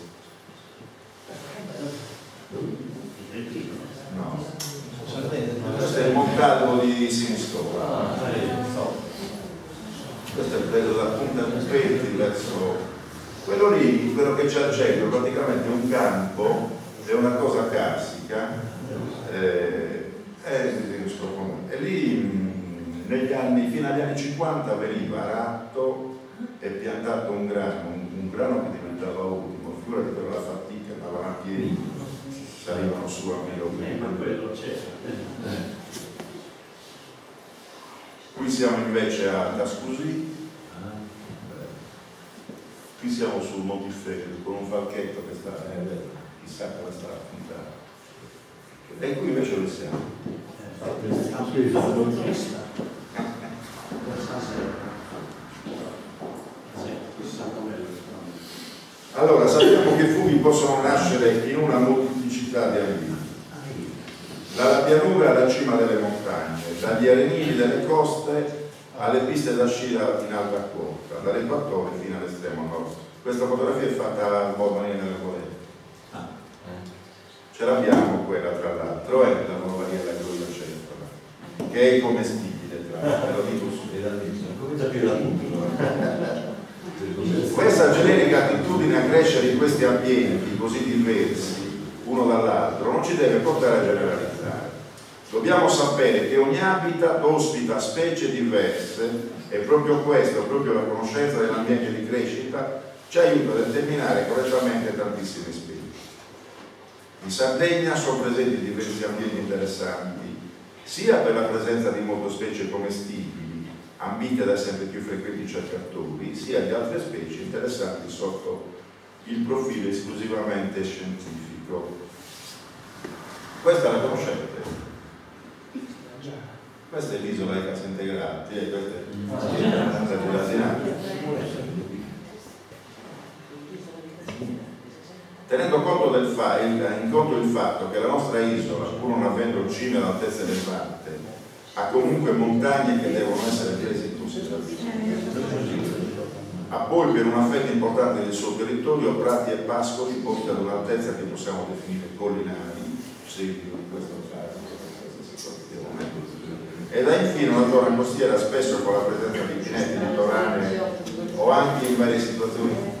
No. Questo è il montalvo di Sinistora. Questo è preso da Punta Pupetti verso quello lì, quello che c'è al centro, praticamente è un campo, è una cosa carsica, e lì negli anni, fino agli anni 50 veniva ratto e piantato un grano che diventava ultimo, figurati per la fatica, andavano a piedi, salivano su a Milo. Qui siamo invece a Tascusì, qui siamo sul Montiferru con un falchetto che sta, chissà come sta a puntare. E qui invece dove siamo? Allora, sappiamo che i funghi possono nascere in una molteplicità di ambienti, dalla pianura alla cima delle montagne, dagli arenili delle coste alle piste da sci in alta quota, dall'equatore fino all'estremo nord. Questa fotografia è fatta a Bordoni nelle Morelle. Ce l'abbiamo quella tra l'altro, è la nuova Riella Grulla Centro, che è commestibile, tra l'altro, lo dico Questa generica attitudine a crescere in questi ambienti così diversi uno dall'altro non ci deve portare a generalizzare. Dobbiamo sapere che ogni habitat ospita specie diverse e proprio questo, proprio la conoscenza dell'ambiente di crescita, ci aiuta a determinare correttamente tantissime specie. In Sardegna sono presenti diversi ambienti interessanti, sia per la presenza di molte specie commestibili, ambite da sempre più frequenti cercatori, sia di altre specie interessanti sotto il profilo esclusivamente scientifico. Questa la conoscete? Questa è l'isola dei Case Integrati, questa è la dinamica. Tenendo conto il fatto che la nostra isola, pur non avendo cime ad altezze elevate, ha comunque montagne che devono essere prese in considerazione. Ha poi per una fetta importante del suo territorio prati e pascoli posti ad un'altezza che possiamo definire collinari, seguito di questa situazione. Ed ha infine una zona costiera spesso con la presenza di pinetti litoranei o anche in varie situazioni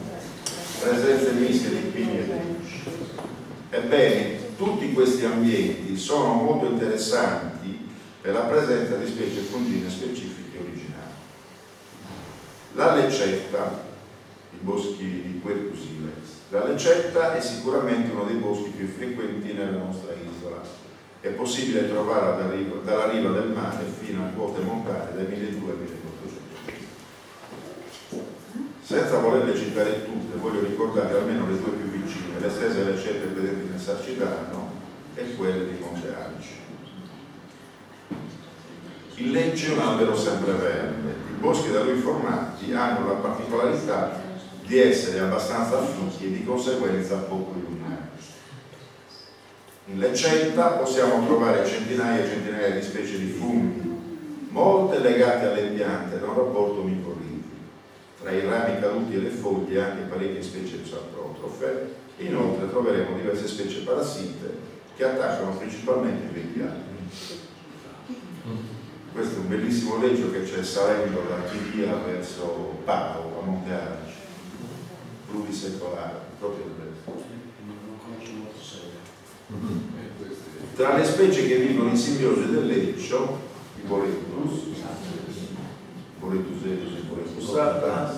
presenze miste di pini e pesci. Ebbene, tutti questi ambienti sono molto interessanti per la presenza di specie fungine specifiche originali. La Leccetta, i boschi di Quercus ilex. La Leccetta è sicuramente uno dei boschi più frequenti nella nostra isola. È possibile trovarla dalla riva del mare fino a quote montane dai 1200 ai 1400. Senza volerle citare tutte, voglio ricordare almeno le due più vicine, le stesse Leccette presenti nel Sarcidano e quelle di Monte Alci. Il Lecce è un albero sempreverde. I boschi da lui formati hanno la particolarità di essere abbastanza fitti e di conseguenza poco illuminati. In Leccetta possiamo trovare centinaia e centinaia di specie di funghi, molte legate alle piante da un rapporto micorrizo. Tra i rami caduti e le foglie anche parecchie specie saprotrofe. Inoltre troveremo diverse specie parassite che attaccano principalmente i vecchiali. Questo è un bellissimo leggio che c'è salendo da Chidia verso Pavo, a Monte Alci, plurisecolare, proprio bello. Tra le specie che vivono in simbiosi del leccio, i Boletus, Boletus edus e Boletus sata,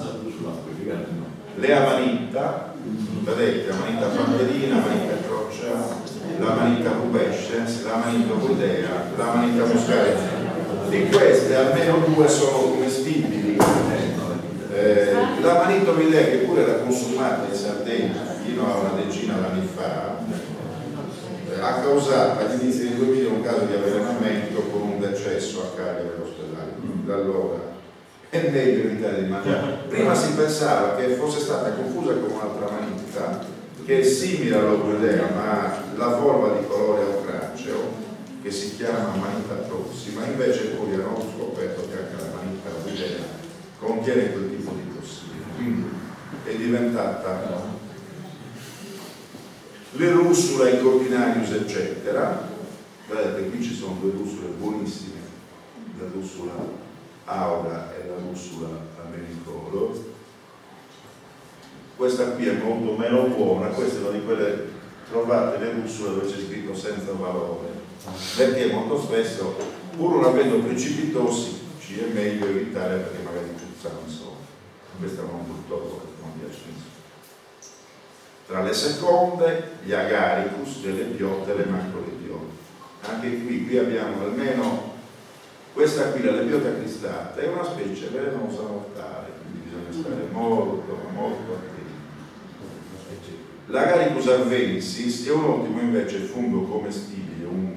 le Amanita, vedete, Amanita panterina, Amanita crocea, l'Amanita pubescens, l'Amanita ovoidea, l'Amanita muscaria. Di queste almeno due sono commestibili. L'Amanita ovoidea, che pure era consumata in Sardegna fino a una decina d'anni fa, ha causato agli inizi del 2000 un caso di avvelenamento con un decesso a Cagliari all'ospedale. Da allora è meglio evitare di mangiare. Prima si pensava che fosse stata confusa con un'altra amanita che è simile all'ovoidea, ma la volva di colore ocraceo, che si chiama amanita crocea, buonissima, invece poi hanno scoperto che anche la manipera guidera contiene quel tipo di tossine, quindi è diventata le russula, i Cortinarius eccetera. Vedete, qui ci sono due russule buonissime, la russula aura e la russula americolo. Questa qui è molto meno buona, questa è una di quelle, trovate le russule dove c'è scritto senza valore, perché molto spesso, pur non avendo principi tossici, è meglio evitare perché magari puzzano insomma. Questa non purtroppo non piace nessuno. Tra le seconde, gli agaricus, delle biote e le macrolebiote. Anche qui abbiamo almeno questa qui, la lebiota cristata, è una specie velenosa mortale, quindi bisogna stare molto attenti. L'agaricus arvensis è un ottimo invece fungo commestibile, un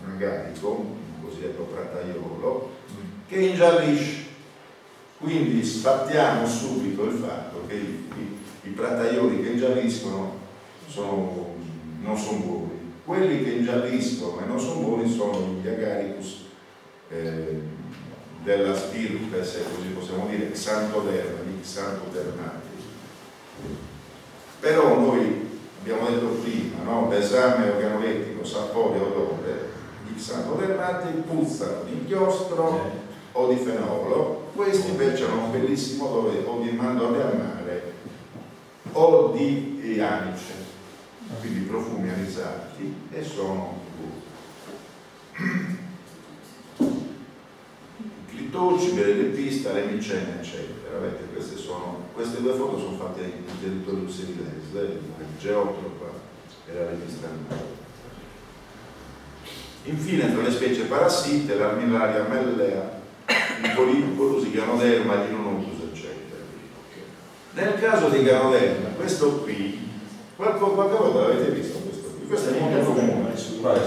agarico, un cosiddetto prataiolo, che ingiallisce. Quindi sfattiamo subito il fatto che i prataioli che ingialliscono non sono buoni. Quelli che ingialliscono e non sono buoni sono gli agaricus della stirpe, se così possiamo dire, xanthoderma, gli xanthodermati. Però noi abbiamo detto prima, no? L'esame organolettico, sapore, odore, gli xanthodermati puzzano di inchiostro o di fenolo. Questi invece hanno un bellissimo odore o di mandorle al mare o di anice, quindi profumi anisati, e sono clitocide, le lepista, le micene eccetera. Vedete, queste due foto sono fatte in territorio serilese, il geotropa e la lepista. Infine, tra le specie parassite, l'Armillaria mellea, il Polypus, il Ganoderma, il Linonotus eccetera. Nel caso di Ganoderma, questo qui, qualche volta l'avete visto questo qui? Questo è molto comune.
Questo sì, quello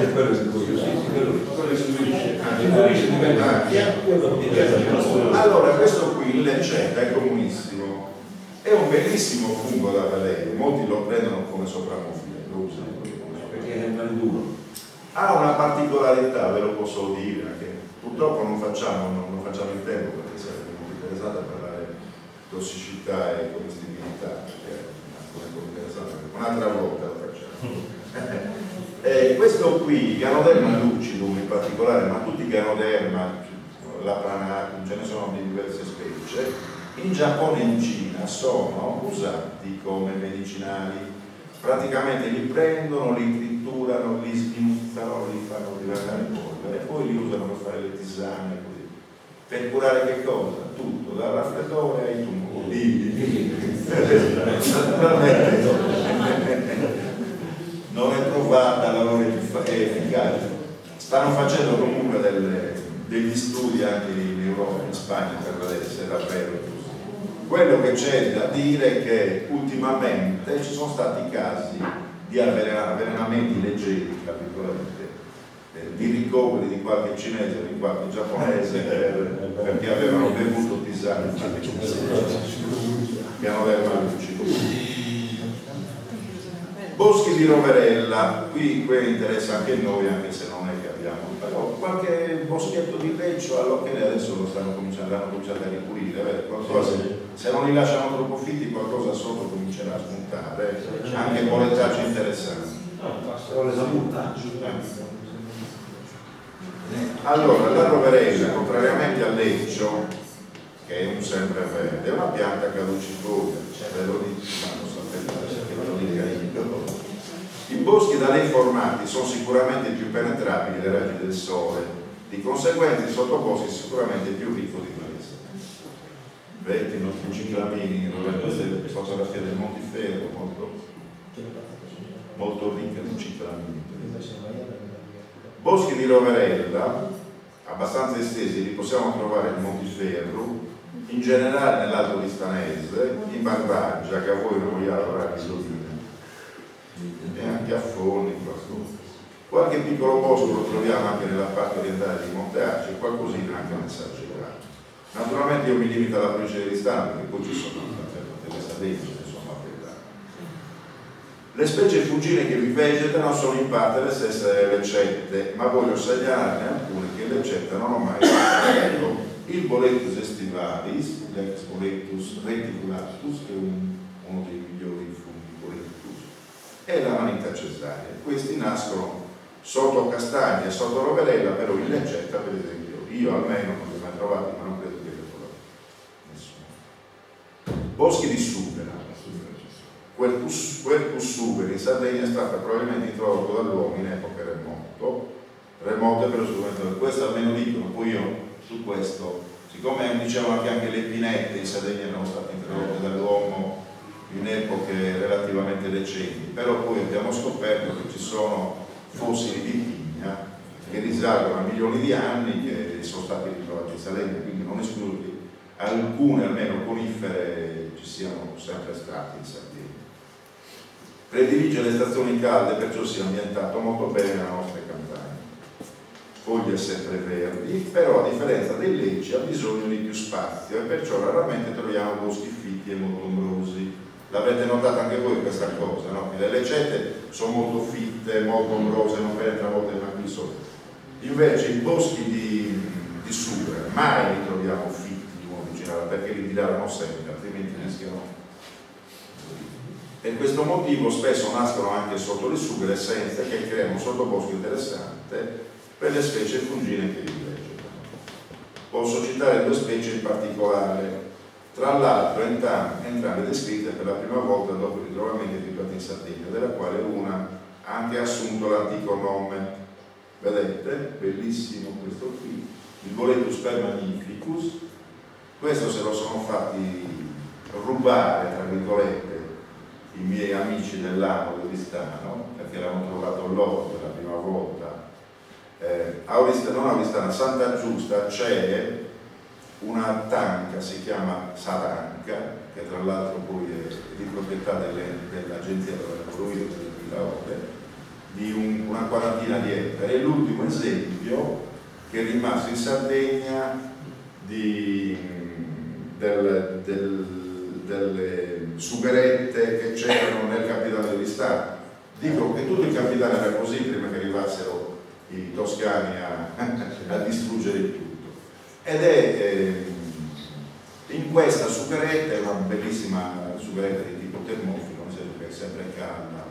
è quello istituisce.
Allora, questo qui, il lencetta, è comunissimo, è un bellissimo fungo da vedere, molti lo prendono come soprammobile, lo usano
perché è duro.
ha una particolarità, ve lo posso dire, che purtroppo non facciamo in tempo perché sarebbe molto interessante a parlare di tossicità e commestibilità, perché è molto interessante, un'altra volta lo facciamo. Questo qui, Ganoderma lucidum in particolare, ma tutti i Ganoderma, la Pranatum, ce ne sono di diverse specie, in Giappone e in Cina sono usati come medicinali. Praticamente li prendono, li tritturano, li sminuzzano, li fanno diventare polvere e poi li usano per fare le tisane, così. Per curare che cosa? Tutto, dal raffreddore ai tumori. Non è provata la loro efficacia. Stanno facendo comunque degli studi anche in Europa, in Spagna, per vedere se è davvero così. Quello che c'è da dire è che ultimamente ci sono stati casi di avvelenamenti leggeri, tra virgolette, di ricoveri di qualche cinese o di qualche giapponese perché avevano bevuto tisane Ganoderma lucido. Boschi di Roverella, qui interessa anche noi, anche se non è che abbiamo, però qualche boschetto di leccio all'occhio adesso hanno cominciato a ripulire, qualcosa, se non li lasciamo troppo fitti qualcosa sotto comincerà a spuntare, anche bolettaggi interessanti. Allora, la Roverella, contrariamente al leccio, che è un sempreverde, è una pianta caducifera, ve lo dico, ma non sapete che ve lo dica io. I boschi da lei formati sono sicuramente più penetrabili dai raggi del sole, di conseguenza i sottoboschi sicuramente più ricchi di questo. Vedete i nostri ciclamini, queste fotografie del Montiferro, molto ricche di ciclamini. Boschi di Roverella, abbastanza estesi, li possiamo trovare nel Montiferro, in generale nell'Alto Listanese, in Barbaggia, che a voi non vogliamo lavorare di Sodina, e anche a Forni, qualche piccolo bosco lo troviamo anche nella parte orientale di Monte Arci e qualcosina anche nel Sacerdato. Naturalmente io mi limito alla provincia di Listano, perché poi ci sono delle Sardegna, insomma, Le specie fungine che vi vegetano sono in parte le stesse delle lecette, ma voglio segnalarne alcune che in lecetta non ho mai visto. Il Boletus estivalis, l'ex Boletus reticulatus, che è uno dei migliori funghi Boletus, e la Manita cesaria. Questi nascono sotto castagna e sotto roverella, però in lecetta, per esempio, io almeno non li ho mai trovati, ma non credo che li ho trovati nessuno. Boschi di supera. Quercus super in Sardegna è stato probabilmente introdotto dall'uomo in epoche remote per lo strumento. Questo almeno dicono, poi io su questo, siccome dicevano che anche le pinette in Sardegna erano state introdotte dall'uomo in epoche relativamente recenti, però poi abbiamo scoperto che ci sono fossili di pigna che risalgono a milioni di anni che sono stati ritrovati in Sardegna, quindi non escludo che alcune almeno conifere ci siano sempre state in Sardegna. Predilige le stazioni calde, perciò si è ambientato molto bene la nostra campagna. Foglie sempre verdi, però a differenza dei lecci ha bisogno di più spazio e perciò raramente troviamo boschi fitti e molto ombrosi. L'avrete notata anche voi questa cosa, no? Che le leccette sono molto fitte, molto ombrose, non penetrano a volte neanche il sole. Invece i boschi di Supera mai li troviamo fitti di nuovo vicino, perché li diradano sempre, altrimenti rischiano. Per questo motivo spesso nascono anche sotto le sughe essenze che creano un sottobosco interessante per le specie fungine che vi vegetano. Posso citare due specie in particolare, tra l'altro entrambe descritte per la prima volta dopo i ritrovamenti effettuati in Sardegna, della quale una ha anche assunto l'antico nome. Vedete? Bellissimo questo qui, il Boletus magnificus. Questo se lo sono fatti rubare, tra virgolette, i miei amici dell'Ano di Oristano, perché l'hanno trovato loro per la prima volta. A Oristano, a Santa Giusta c'è una tanca, si chiama Saranca, che tra l'altro poi è di proprietà dell'agenzia dove lavoro io, di una quarantina di ettari. È l'ultimo esempio che è rimasto in Sardegna delle sugherette che c'erano nel capitale di Stato. Dico che tutto il capitale era così prima che arrivassero i toscani a distruggere il tutto. Ed è in questa sugheretta, è una bellissima sugheretta di tipo termofilo, che è sempre calda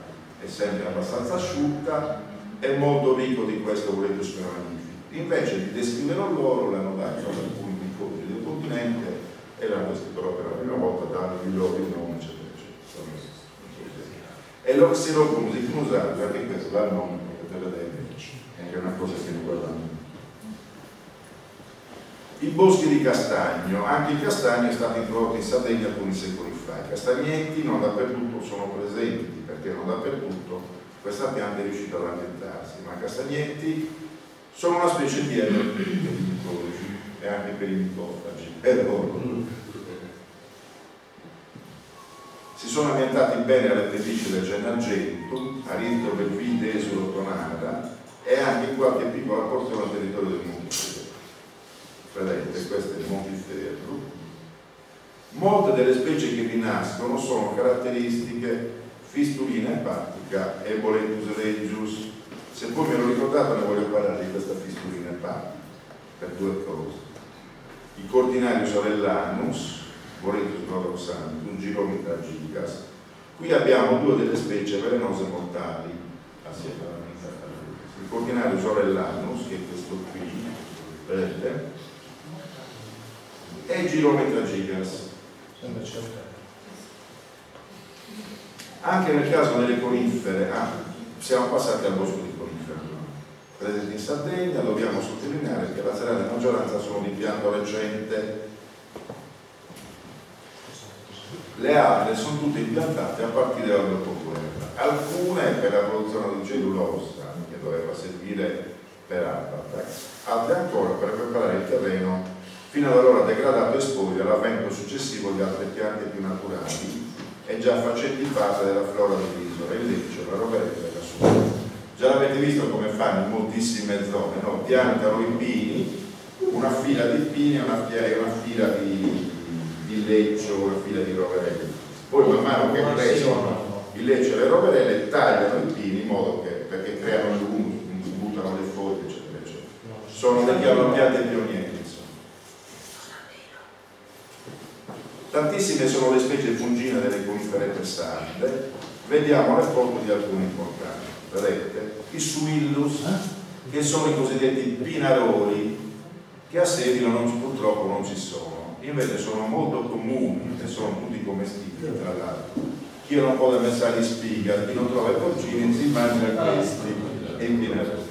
e sempre abbastanza asciutta, è molto ricco di questo Boletus magnificus. Invece di descriverlo loro, l'hanno dato ad alcuni piccoli del continente e l'hanno descritto per la prima volta dando il loro nome, eccetera, eccetera. E l'Oxyrochus icnusatus, anche questo dà il nome, potete vedere, è anche una cosa che riguardano. I boschi di castagno, anche il castagno è stato introdotto in Sardegna alcuni secoli fa. I castagnetti non dappertutto sono presenti, perché non dappertutto questa pianta è riuscita ad ambientarsi, ma i castagnetti sono una specie di erba per i micologi e anche per i micofagi. Si sono ambientati bene alle pellicce del Gennargentu, a Ritto, Belvide, Esulo, Tonara e anche in qualche piccola porzione al territorio del Montiferru. Vedete, questo è il Montiferru. Molte delle specie che vi nascono sono caratteristiche fistulina epatica e Boletus regius. Se poi me lo ricordate ne voglio parlare di questa fistulina epatica per due cose. Il Cortinarius orellanus, Boletus nodoxanthus, Giromitra gigas. Qui abbiamo due delle specie velenose mortali assieme alla Metatarus. Il Cortinarius orellanus, che è questo qui, vedete, e Giromitra gigas. Anche nel caso delle conifere, siamo passati al bosco di conifere presenti in Sardegna, dobbiamo sottolineare che la stragrande maggioranza sono di pianto recente. Le altre sono tutte impiantate a partire dal dopoguerra, alcune per la produzione di cellulosa che doveva servire per Albatec, altre ancora per preparare il terreno fino ad allora degradato e spoglio all'avvento successivo di altre piante più naturali e già facenti parte della flora dell'isola, il leccio, la roverella e la succa. Già l'avete visto come fanno in moltissime zone, no? Piantano i pini, una fila di pini e una fila di leccio, una fila di roverelle. Poi man mano che crescono il Lecce e le Roverelle tagliano i pini in modo che, perché creano l'humus, buttano le foglie, eccetera, eccetera. Sono degli alloppiati pionieri, insomma. Tantissime sono le specie fungine delle conifere pesante. Vediamo le foto di alcuni importanti. Vedete? I Suillus, che sono i cosiddetti pinaroli, che a Sedilo purtroppo non ci sono, invece sono molto comuni e sono tutti commestibili, tra l'altro. Chi non può messare di spiga, chi non trova i porcini si mangia questi e in pinaroli.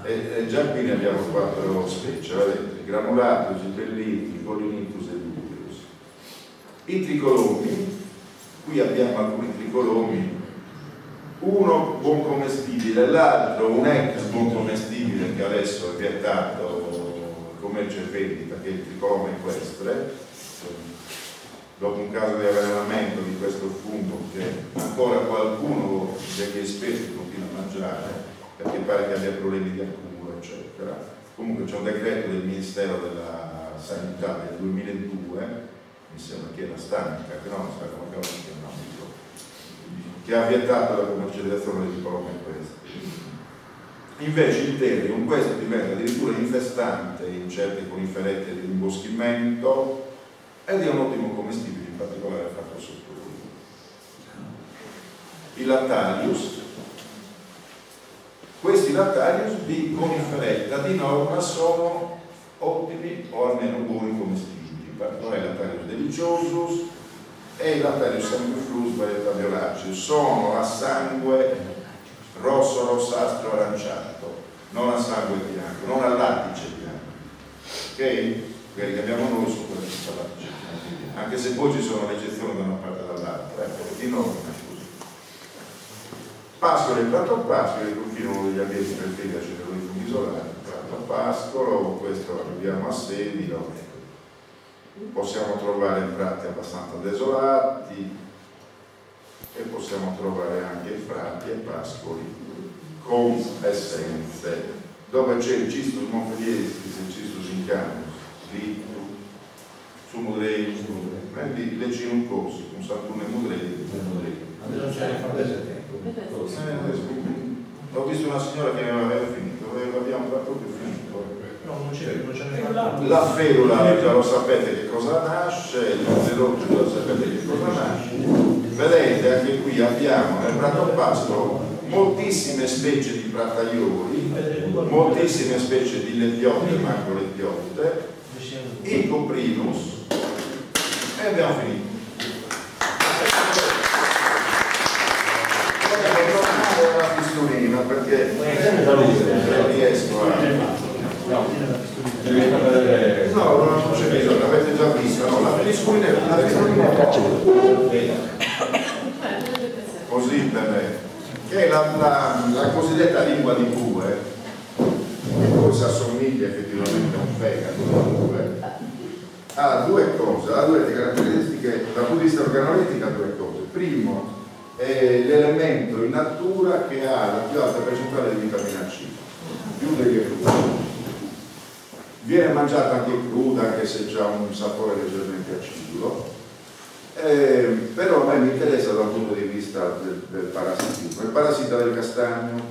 E già qui ne abbiamo 4 specie, vedete? Granulatus, Belliti, Pollinitus e Luteus. I tricolomi, qui abbiamo alcuni tricolomi, uno buon commestibile, l'altro un ex buon commestibile che adesso è vietato commercio e vendita, che è il tricolome equestre, dopo un caso di avvelenamento di questo fungo che ancora qualcuno degli esperti continua a mangiare perché pare che abbia problemi di accumulo, eccetera. Comunque c'è un decreto del Ministero della Sanità del 2002, mi sembra che è la Stanica, che non sa come cavolo si chiama, che ha vietato la commercializzazione del tricolome equestre. Invece il Terrium, questo diventa addirittura infestante in certe coniferette di imboschimento ed è un ottimo commestibile, in particolare fatto sotto lui. I Lactarius, questi Lactarius di coniferetta di norma sono ottimi o almeno buoni commestibili, in particolare il Lactarius deliciosus e il Lactarius sanguifluus varietà violaceo, sono a sangue rosso, rossastro, aranciato, non a sangue bianco, non a lattice bianco, ok? Quelli che abbiamo noi sono quelli che lattice bianco, anche se poi ci sono le eccezioni da una parte e dall'altra, di norma così. Pascolo e platopascolo, confino uno degli ambienti preferiti da cereali funghi isolati, platopascolo, questo arriviamo a Sedilo, possiamo trovare prati abbastanza desolati, e possiamo trovare anche frati e pascoli con essenze, dove c'è il Cistus montpelliensis, il Cistus incanus, Litu, Sumudrei, Lecinum corsicum, Saturne Mudrei. Ho visto una signora che aveva finito, abbiamo proprio finito.
No, non c'è.
La ferula, già lo sapete che cosa nasce, il zeroggio già lo sapete che cosa nasce. Vedete, anche qui abbiamo nel Pratopascolo moltissime specie di prataioli, moltissime specie di lebbiote, manco lebbiote, il Coprinus e abbiamo finito. Voglio tornare alla pistolina perché riesco a... No, non c'è bisogno, l'avete già vista, no? La pistolina così per me, che è la cosiddetta lingua di bue, che poi si assomiglia effettivamente a un fegato, ha due cose, ha due caratteristiche, dal punto di vista organolettico ha due cose. Primo, è l'elemento in natura che ha la più alta percentuale di vitamina C, più degli frutti. Viene mangiata anche cruda, anche se ha un sapore leggermente acidulo. Però a me mi interessa dal punto di vista del parassitismo. Il parassita del castagno,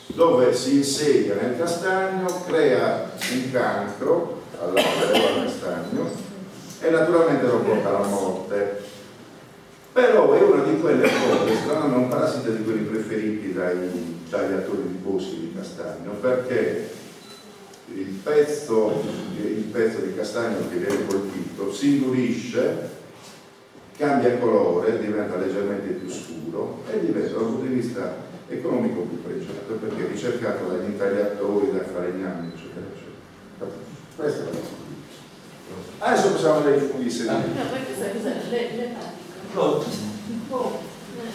dove si insegna nel castagno, crea un cancro al castagno e naturalmente lo porta alla morte. Però è una di quelle cose, strano, è un parassita di quelli preferiti dai tagliatori di boschi di castagno, perché il pezzo di castagno che viene colpito si indurisce, cambia colore, diventa leggermente più scuro e diventa dal punto di vista economico più pregiato perché è ricercato dagli intagliatori, dai falegnami, eccetera, eccetera. Questa è la cosa. Adesso possiamo vedere i funghi sedili.
No, perché sai cos'è? L'epatico.
No.
Oh.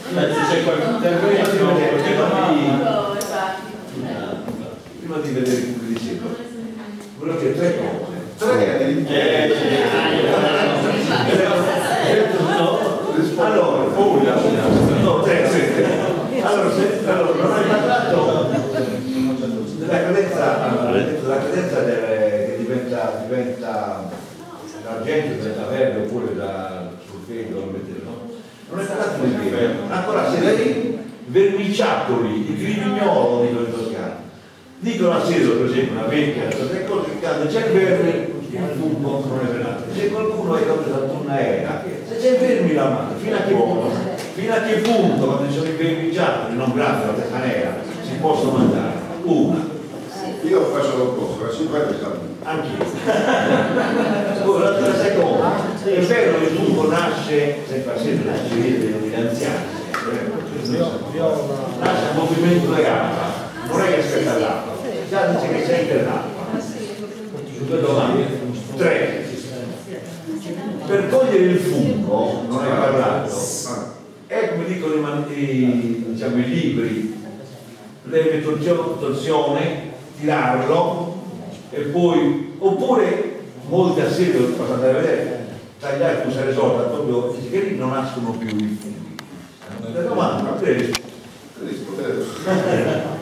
Se c'è qualche intervento,
No, epatico.
prima di vedere il funghi di secolo, volevo dire 3 cose. Allora, non hai parlato della credenza, la credenza che diventa d'argento, diventa verde oppure da sulfeto, no? Non hai parlato Ancora se lei vermiciattoli, il grivignolo dicono in Toscana. Dicono a Seso, per esempio, una vecchia, tre cose che cade, c'è il verme, il fungo non è verato. Se qualcuno è capace una era, se c'è fermi la mano, fino a che punto, quando ci sono i vermiciattoli, non grandi, la testa nera, si possono mangiare? Una.
Io faccio l'opposto, la simpatico sta bene.
Anch'io. La seconda, è vero che il fungo nasce, sempre la scelta degli anziani, nasce un movimento di acqua. Non è che aspetta l'acqua, già dice che sente l'acqua. Due domande. 3. Per togliere il fungo, non è parlato, è come dicono diciamo, i libri, deve torsione, tirarlo e poi, oppure molti a seguito, possono andare a vedere, tagliare, usare sorta, proprio che lì non nascono più i funghi. La domanda,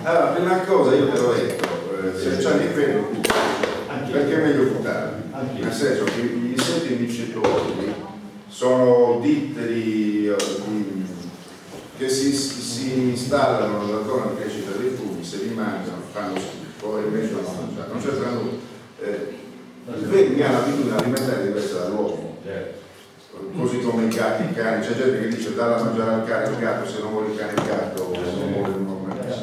allora, prima cosa io te l'ho detto, se c'è di quello perché è meglio buttarli, nel senso che gli insetti vincitori sono ditteri che si installano nella zona di crescita dei funghi, se li mangiano fanno schifo e invece non mangiano, non c'è nulla. Il verme ha un'abitudine alimentare diversa dall'uomo. Così come i cani, c'è gente che dice dare da mangiare al cane il gatto, se non vuole il cane il gatto, se non vuole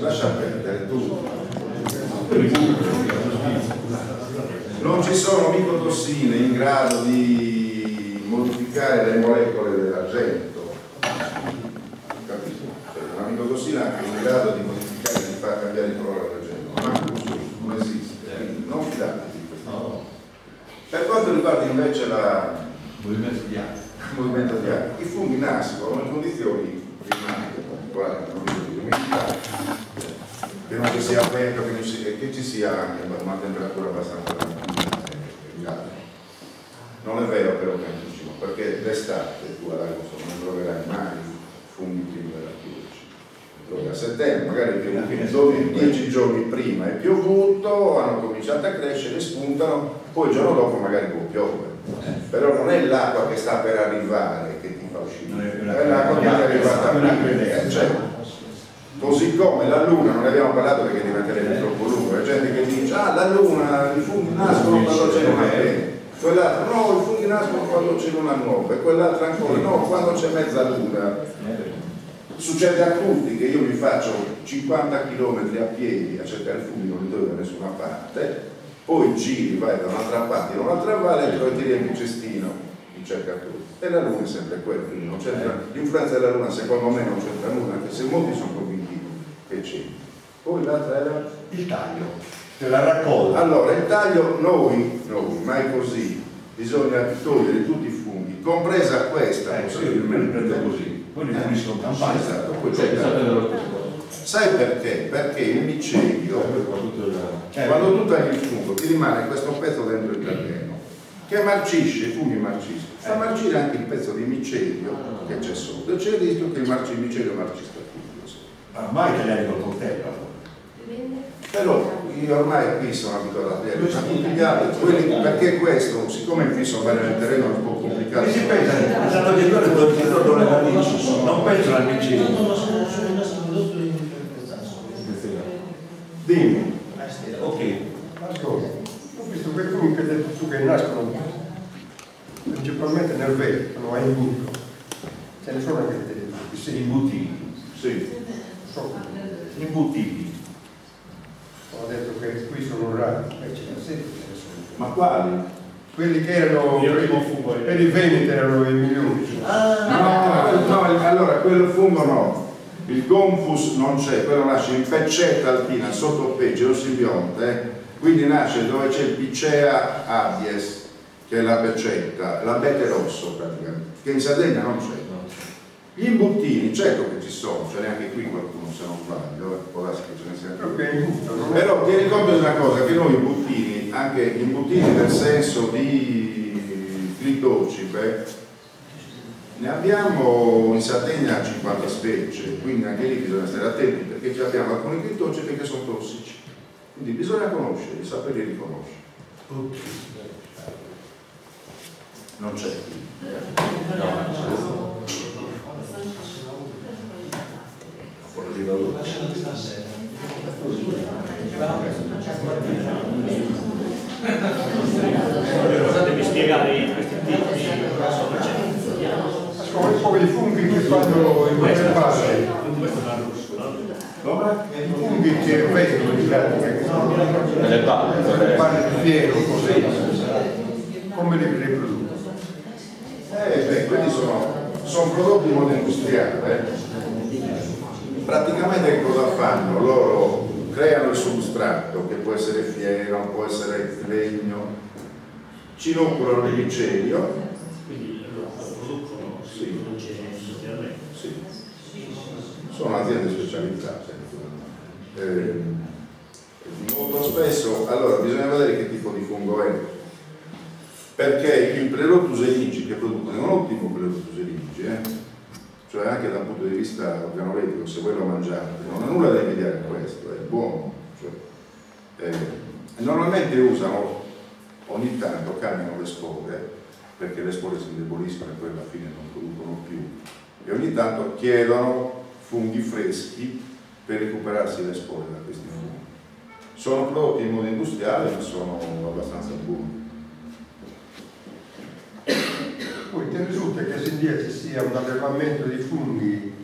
lascia perdere tutto. Non ci sono micotossine in grado di modificare le molecole dell'argento, capito? Una micotossina è in grado di modificare, di far cambiare il colore dell'argento, non esiste, quindi non fidatevi di questo. Per quanto riguarda invece la movimento di acqua. I funghi nascono in condizioni climatiche particolari, di umidità, che non ci sia vento, che ci sia anche una temperatura abbastanza calda. Non è vero però tantissimo, perché d'estate tu all'agosto non troverai mai funghi prima della pioggia. A settembre magari 10 giorni prima è piovuto, hanno cominciato a crescere, spuntano, poi il giorno dopo magari può piovere. Però non è l'acqua che sta per arrivare che ti fa uscire, è l'acqua che è arrivata prima. Così come la luna, non ne abbiamo parlato perché diventerebbe troppo lungo, c'è gente che dice la luna, i funghi nascono quando c'è luna piena, quell'altro no, i funghi nascono quando c'è luna nuova, e quell'altro ancora no, quando c'è mezza luna. Succede a tutti che io mi faccio 50 km a piedi a cercare i funghi, non li trovo da nessuna parte, poi giri, vai da un'altra parte, da un'altra valle e poi ti riempi il cestino di cercatori. E la luna è sempre quella, quindi non c'entra, l'influenza della luna secondo me non c'entra nulla, anche se molti sono convinti che c'è. Poi l'altra era
il taglio, la raccolta.
Allora, il taglio noi, mai così, bisogna togliere tutti i funghi, compresa questa,
prendo così. Poi li puliscono con campagna.
Sai perché? Perché il micelio, quando tu tagli il fungo, ti rimane questo pezzo dentro il terreno che marcisce, i funghi marciscono, fa marcire anche il pezzo di micelio che c'è sotto, c'è il rischio che il micelio marcisca tutto.
Mai tagliare col coltello.
Però io ormai qui sono abituato a tagliare tutti gli altri, perché questo, siccome qui sono bene nel terreno è un po' complicato.
Si pensa, non penso al micelio.
Dimmi.
Ok.
Ascolta, ho visto quei funghi che hai detto tu che nascono principalmente nel vetro, a imbuto. Ce ne sono anche dentro.
Sì, imbutiti.
Sì.
Imbutiti.
Ho detto che qui sono rari, ce ne sono.
Ma quali?
Quelli che erano per i Veneti erano i migliori.
No, allora quello fungo no. Il gonfus non c'è, quello nasce in peccetta alpina, sotto peggio, lo simbionte, quindi nasce dove c'è il Picea abies, che è la peccetta, l'abete rosso praticamente, che in Sardegna non c'è. Gli imbuttini, certo che ci sono, ce n'è anche qui qualcuno se non sbaglio, può darsi che ce ne sia anche. Però tieni conto di una cosa, che noi imbuttini, anche imbuttini nel senso di clitocipe, ne abbiamo in Sardegna 50 specie, quindi anche lì bisogna stare attenti perché abbiamo alcuni clitocipi che sono tossici, quindi bisogna conoscerli, saperli riconoscere. Non c'è.
Potete spiegare questi tipi?
Sono poi i funghi che fanno in queste parti. I funghi che vengono in pratica, che sono
nelle palle,
palle di fiero, così. Come li riproducono?
Quelli sono prodotti in modo industriale. Praticamente che cosa fanno? Loro creano il substrato, che può essere fieno, può essere legno, ci inoculano il micelio.
Quindi lo producono, si produce industrialmente.
Sì. Sono aziende specializzate. Molto spesso, allora bisogna vedere che tipo di fungo è, perché il Pleurotus eligi che producono è un ottimo Pleurotus eligi, cioè anche dal punto di vista organolettico, se voi lo mangiate non ha nulla da invidiare a questo, è buono, cioè, normalmente usano, ogni tanto cambiano le spore, perché le spore si indeboliscono e poi alla fine non producono più, e ogni tanto chiedono funghi freschi per recuperarsi le spore da questi funghi. Sono prodotti in modo industriale ma sono abbastanza buoni.
Poi ti risulta che se ci sia un allevamento di funghi,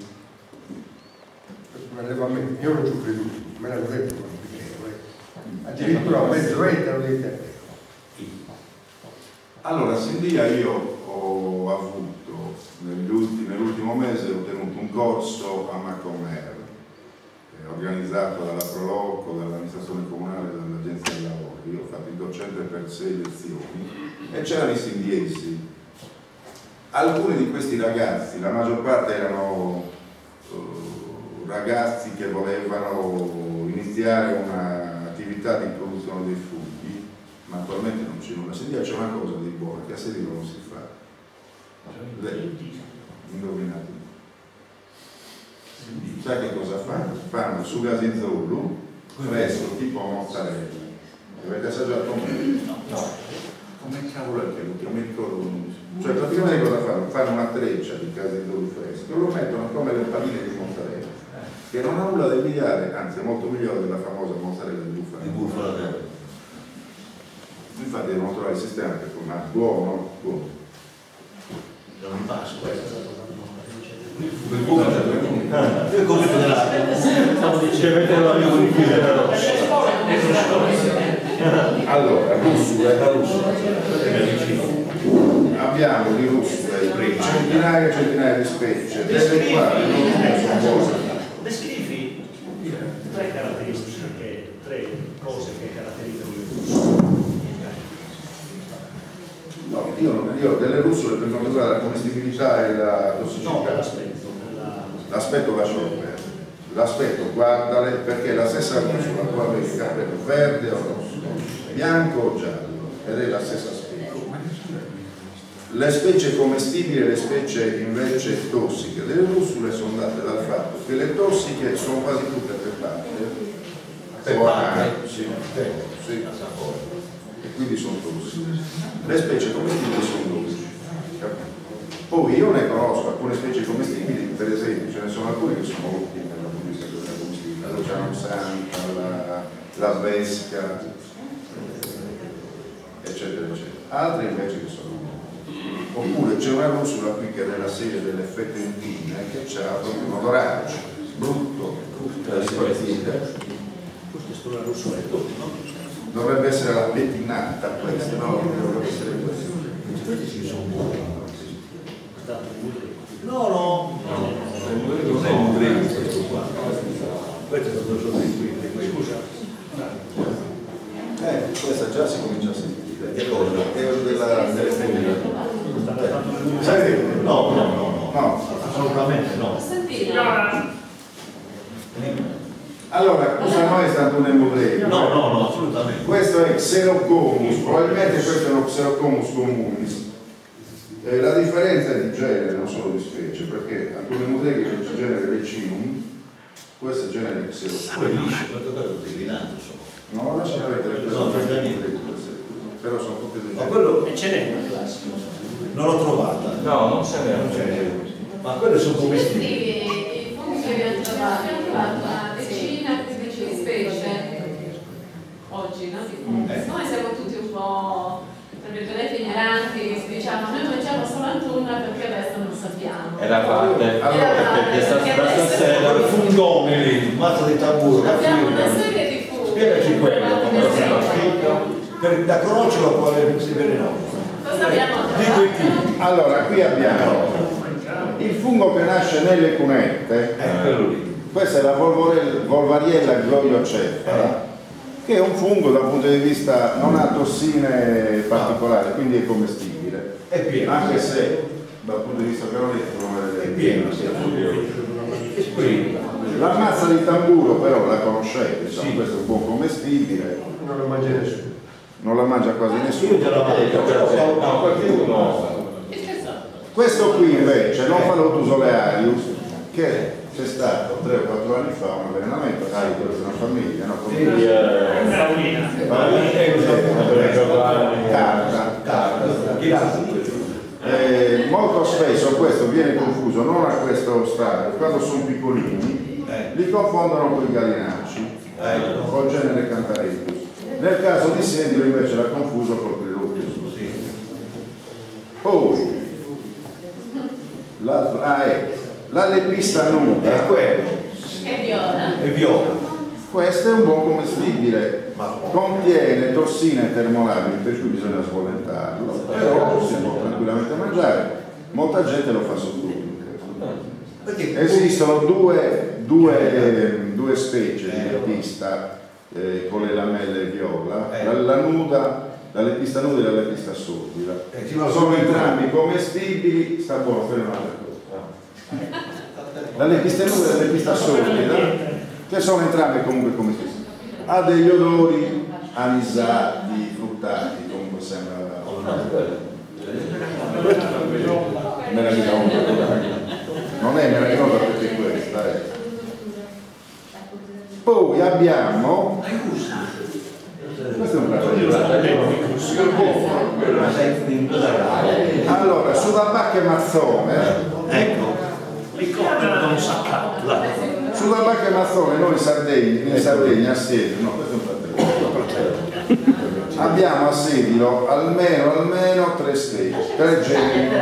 un allevamento, io non ci ho creduto, me l'hanno detto, addirittura un mezzo ettaro di terra.
Allora, a Sindia io ho avuto, nell'ultimo mese ho tenuto un corso a Macomer, organizzato dalla Proloco, dall'amministrazione comunale e dall'agenzia del lavoro. Io ho fatto il docente per 6 lezioni e c'erano i sindiesi. Alcuni di questi ragazzi, la maggior parte erano ragazzi che volevano iniziare un'attività di produzione dei funghi, ma attualmente non c'è nulla. Sindia c'è una cosa di buona, che a Serio non si fa. Indovinate. Sai che cosa fanno? Fanno su gasinzollo fresco tipo mozzarella. Avete assaggiato? No. Come cavolo è che non mi ricordo? Cioè praticamente cosa fanno? Fanno una treccia di gasinzollo fresco e lo mettono come le palline di mozzarella, che non ha nulla da invidiare, anzi è molto migliore della famosa mozzarella di bufala. Infatti devono trovare il sistema che è buono.
Non passo questo.
Allora, russula, abbiamo di russula centinaia e centinaia di specie, delle quali non sono buone.
Descrivi tre caratteristiche, tre cose che caratterizzano il russo.
No, io delle russole per quanto riguarda la commestibilità e la tossicità.
No,
l'aspetto lascialo perdere. L'aspetto guardale, perché la stessa russola può avere il capello verde o rosso, bianco o giallo, ed è la stessa specie. Le specie commestibili e le specie invece tossiche delle russole sono date dal fatto che le tossiche sono quasi tutte peppate. Sì. E quindi sono tossiche. Le specie commestibili sono dolci. Poi io ne conosco alcune specie commestibili, per esempio ce ne sono alcune che sono ottime dal punto di vista della commestibilità, l'oceano santa, la vesca, eccetera eccetera. Altre invece che sono oppure c'è una russola qui che è nella serie delle fettentine che c'ha proprio un odoraccio brutto, dovrebbe essere la pettinata questa, no? Dovrebbe essere questa.
No.
Non è un grego questo qua.
Questo è stato giorno di qui. Scusa.
Questa già si comincia a sentire. Che cosa? È delle femmine. No.
Assolutamente no.
Allora, cosa mai è stato un emodrego?
No, assolutamente.
Questo è Xenocomus, probabilmente questo è uno Xenocomus communis. La differenza è di genere, non solo di specie, perché alcune emodreghe c'è il genere Lecinum, questo è il genere Xenocomus. No, lascia perdere, però sono tutte due.
Ma quello ce n'è una classica. Non l'ho trovata.
No, non ce n'è.
Ma quelle sono commestibili.
I funghi che abbiamo trovato tipologie, no? Noi siamo tutti un po', tra virgolette, ignoranti, diciamo noi mangiamo solo antuna perché adesso non sappiamo.
È la parte, perché stasera
il fungone lì, il mazzo di tamburo.
Abbiamo una serie di funghi.
Spiegaci quello, come lo stiamo scritto. Da conoscerlo può essere velenoso.
Cosa abbiamo?
Dico i tipi.
Allora, qui abbiamo il fungo che nasce nelle cunette,
Quello lì.
questa è la Volvariella gloriocephala, che è un fungo dal punto di vista, non ha tossine particolari, quindi è commestibile.
È pieno.
Anche se dal punto di vista calorifico non
È pieno, sì.
La mazza di tamburo però la conoscete, insomma,
Sì.
questo è un buon commestibile,
Non lo mangia nessuno.
non la mangia quasi nessuno.
Io già la vedo, però
no, qualcuno.
Questo qui invece, l'Ophallotus olearius, che c'è stato 3 o 4 anni fa un avvelenamento a carico di una famiglia, no?
Quindi
molto spesso questo viene confuso non a questo stadio, quando sono piccolini li confondono con i gallinacci col genere Cantaretus. Nel caso di Sedilo invece l'ha confuso col Cleriopus. Poi la lepista nuda
è quello.
È viola.
È viola.
questo è un buon commestibile, contiene tossine termolabili per cui bisogna sbollentarlo, però si può tranquillamente mangiare, molta gente lo fa sott'uso. Esistono due specie di lepista con le lamelle viola, la lepista nuda e la lepista sordida. Sono entrambi commestibili, sta buono per un'altra cosa. La lepista nuda e la lepista sordida, che sono entrambi comunque commestibili. Ha degli odori anisati, fruttati, comunque sembra. Non è meravigliosa perché questa è. Poi abbiamo, questo è un allora, Sudabacche mazzone,
Ecco,
Sudabacche mazzone noi in Sardegna a Sedilo, no, questo è un fratello. Abbiamo a Sedilo almeno 3 specie, 3 generi.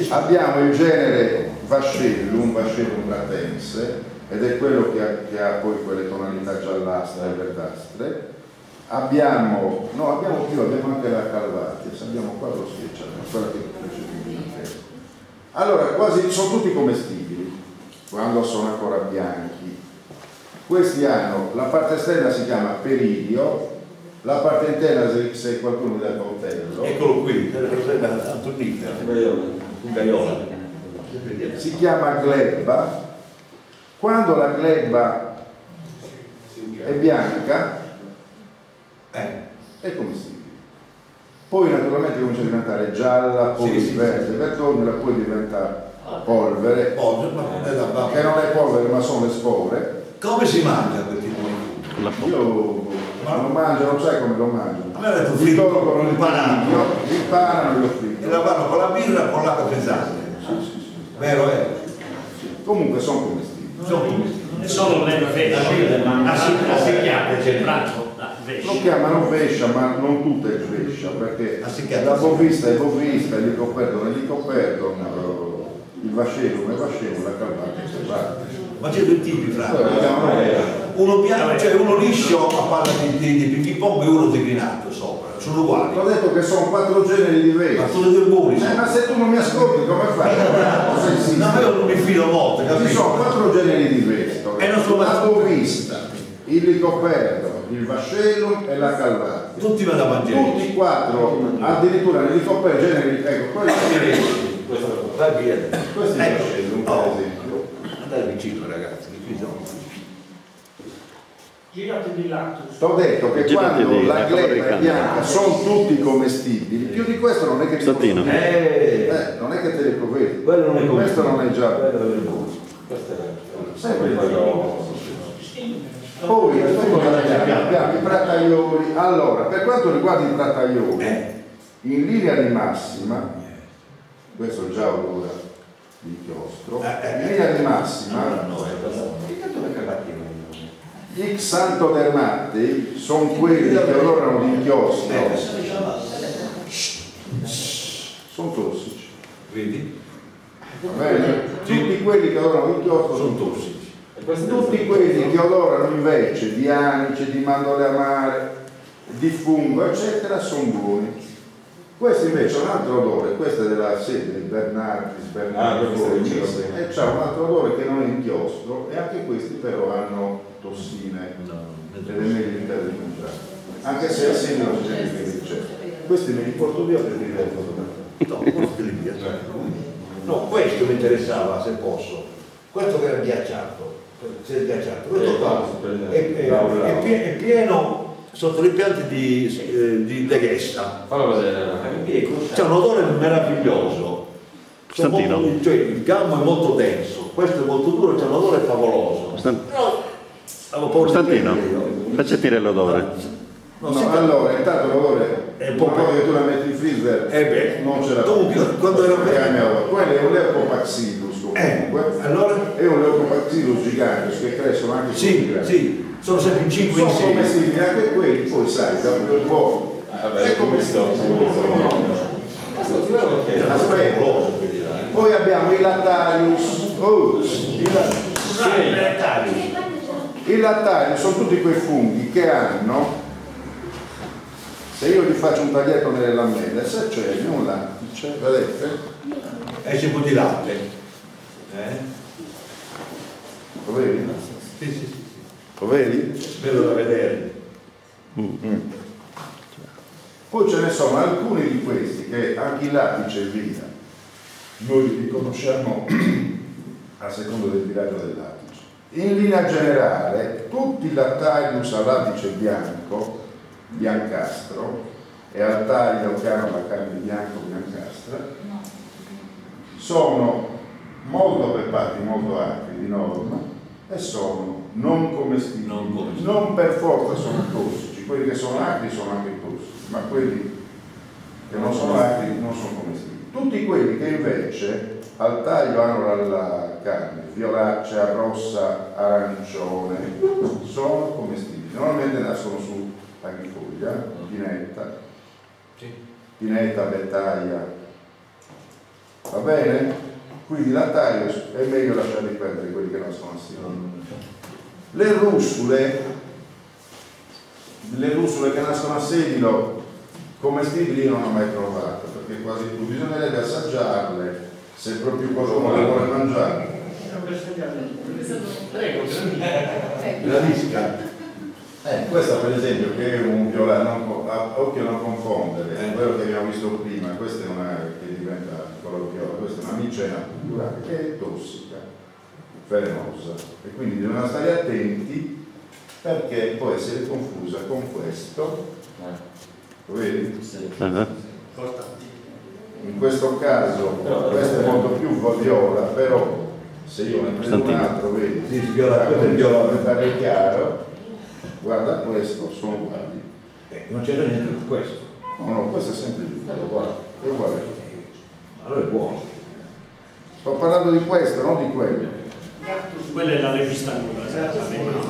Abbiamo il genere Vascellum pratense, ed è quello che ha poi quelle tonalità giallastre e verdastre. Abbiamo anche la Calvatia, abbiamo 4 specie, quella che cresce più in testa. Allora, quasi sono tutti commestibili quando sono ancora bianchi. Questi hanno, la parte esterna si chiama peridio, la parte interna, se qualcuno mi dà il coltello,
eccolo qui, Antonita, un gaiola.
si chiama glebba. Quando la glebba è bianca è commestibile. Poi naturalmente comincia a diventare gialla, poi verde, verdognola, poi diventa polvere, che non è polvere ma sono le spore.
Come si mangia quel tipo di frutta?
Io lo mangio, non sai come lo mangio.
A me ha detto
Li
fritto,
tolgono il
impanato.
impanano e lo
E
fritto.
la fanno con la birra e con l'acqua pesante. Vero è?
Comunque sono commestibili.
Sono commestibili.
Solo le assicchiate c'è il braccio.
Lo chiamano vescia, ma non tutto è vescia, perché
Assicchiate.
la bovista è bovista, il licoperdo è licoperdo, il vascello è vascello, la calvatia è calvatia.
Ma c'è 2 tipi, Franco. Uno bianco, cioè uno liscio a palla di ping pong e uno degrinato sopra. Sono uguali.
Ho detto che sono 4 generi diversi.
Ma sono 2 buoni.
Ma se tu non mi ascolti come fai?
No, io non mi fido molto,
Ci
capisci?
sono 4 generi diversi.
non sono
La bovista, il licoperdo, il vascello e la calvatia.
Tutti me la mangiano.
Tutti 4, addirittura nel licoperdo generi, ecco, quello
Questo va via.
questo è il vascello, per esempio.
Andate vicino, ragazzi, qui sono.
Girati di lato.
T'ho detto che quando la gleba è bianca sono tutti commestibili, più di questo non è che ti non è che te li provvedi.
Quello non è
Questo non è già sempre poi abbiamo i prattaioli. Allora, per quanto riguarda i prattaioli, in linea di massima, questo già odora di inchiostro, in linea di massima Gli xantodermatti sono quelli che odorano di inchiostro, sono tossici.
Vedi?
Va bene? Tutti quelli che odorano di inchiostro sono tossici. Tutti quelli che odorano invece di anice, di mandorle amare, di fungo, eccetera, sono buoni. Questo invece ha un altro odore, questo è della sede di Bernardis, e c'ha un altro odore che non è inchiostro, e anche questi però hanno tossine ed è meglio evitare di mangiare, anche se al segno c'è gente che dice questi me li porto via per dire le fotografie.
No, portali via. No, questo mi interessava, se posso. Questo che era ghiacciato, se è ghiacciato, questo qua è pieno sotto i pianti di leghessa. C'è un odore meraviglioso. Cioè, il gammo è molto denso, questo è molto duro, c'è un odore favoloso.
Costantino, faccia sentire l'odore.
Allora, intanto l'odore è un po' che tu la metti in freezer, non ce l'ha.
Quando era
quello è un Leucopaxillus comunque.
Allora?
È un Leucopaxillus gigantes che crescono anche
sì, sono sempre in 5
sono commestibili anche quelli, poi sai, dopo un po' è commestibile. Poi abbiamo il Lactarius. Il Lactarius sono tutti quei funghi che hanno, se io gli faccio un taglietto nelle lamelle, se c'è un lattice, vedete?
Esce un po' di latte.
Lo vedi?
Sì.
Lo vedi?
Bello da vedere.
Poi ce ne sono alcuni di questi che anche il lattice e il vino noi li conosciamo a seconda del tiraggio del lattice. In linea generale tutti i Lactarius a lattice bianco, biancastro, e al taglio che hanno la carne bianco-biancastra sono molto peppati, molto acri di norma e sono non commestibili. Non per forza sono tossici, quelli che sono acri sono anche tossici, ma quelli che non sono acri non sono commestibili. Tutti quelli che invece al taglio hanno la carne violacea, rossa, arancione, sono commestibili. Normalmente nascono su agrifoglia, pineta, bettaia, va bene? Quindi l'attaglio è meglio lasciarli perdere quelli che nascono assieme. Le russule che nascono a sedilo commestibili io non ho mai provato, perché quasi più bisognerebbe assaggiarle se proprio qualcuno le vuole mangiare. La disca. Questa per esempio che è un viola, a occhio non confondere, è quello che abbiamo visto prima, questa è una che diventa color viola, questa è una micena culturale che è tossica, velenosa, e quindi bisogna stare attenti perché può essere confusa con questo, lo vedi? In questo caso questo è molto più viola, però se io ne prendo un altro, vedi, viola è chiaro. Guarda questo, sono uguali.
Non c'è niente di questo.
No, questo è sempre uguale. È uguale.
Allora è buono.
Sto parlando di questo, non di quello.
Quella è la regista nuda.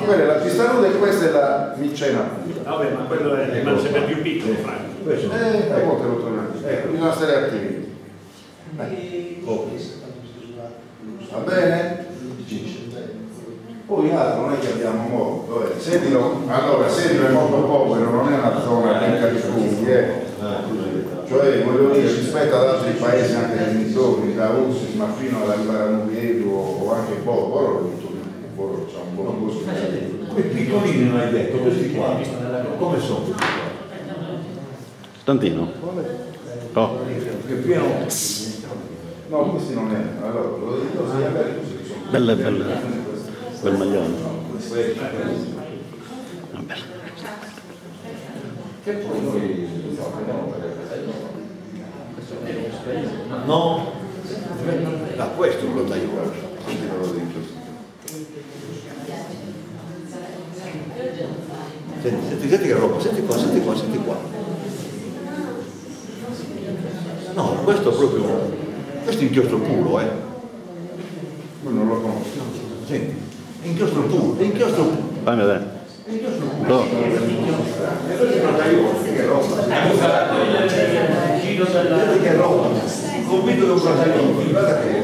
Quella è la pistanuda e questa è la micena.
Vabbè, ma quello è sempre più piccolo, Franco.
A volte lo troviamo. Bisogna stare attenti. Va bene? Poi altro non è che abbiamo molto, Sedilo, allora Sedilo è molto povero, non è una zona ricca di funghi, cioè voglio dire rispetto ad altri paesi anche dei dintorni, da Ussis ma fino ad arrivare a Nubiedo o anche Boro c'è un buon gusto.
Quei piccolini non hai detto, questi qua, come sono questi qua?
Stantino. Oh.
Che pieno.
No, questi non è, allora lo dico così, magari così sono.
Belle. Quel maglione. Vabbè.
Che poi noi
No, da questo lo dai ora. Senti che roba, senti qua. No, questo è proprio, questo è inchiostro puro,
Non lo conosco.
Senti. Inchiostro puro,
Fammi vedere. Oh.
E questo è un taglione, che roba. Che roba. Convinto che è un taglione, guarda che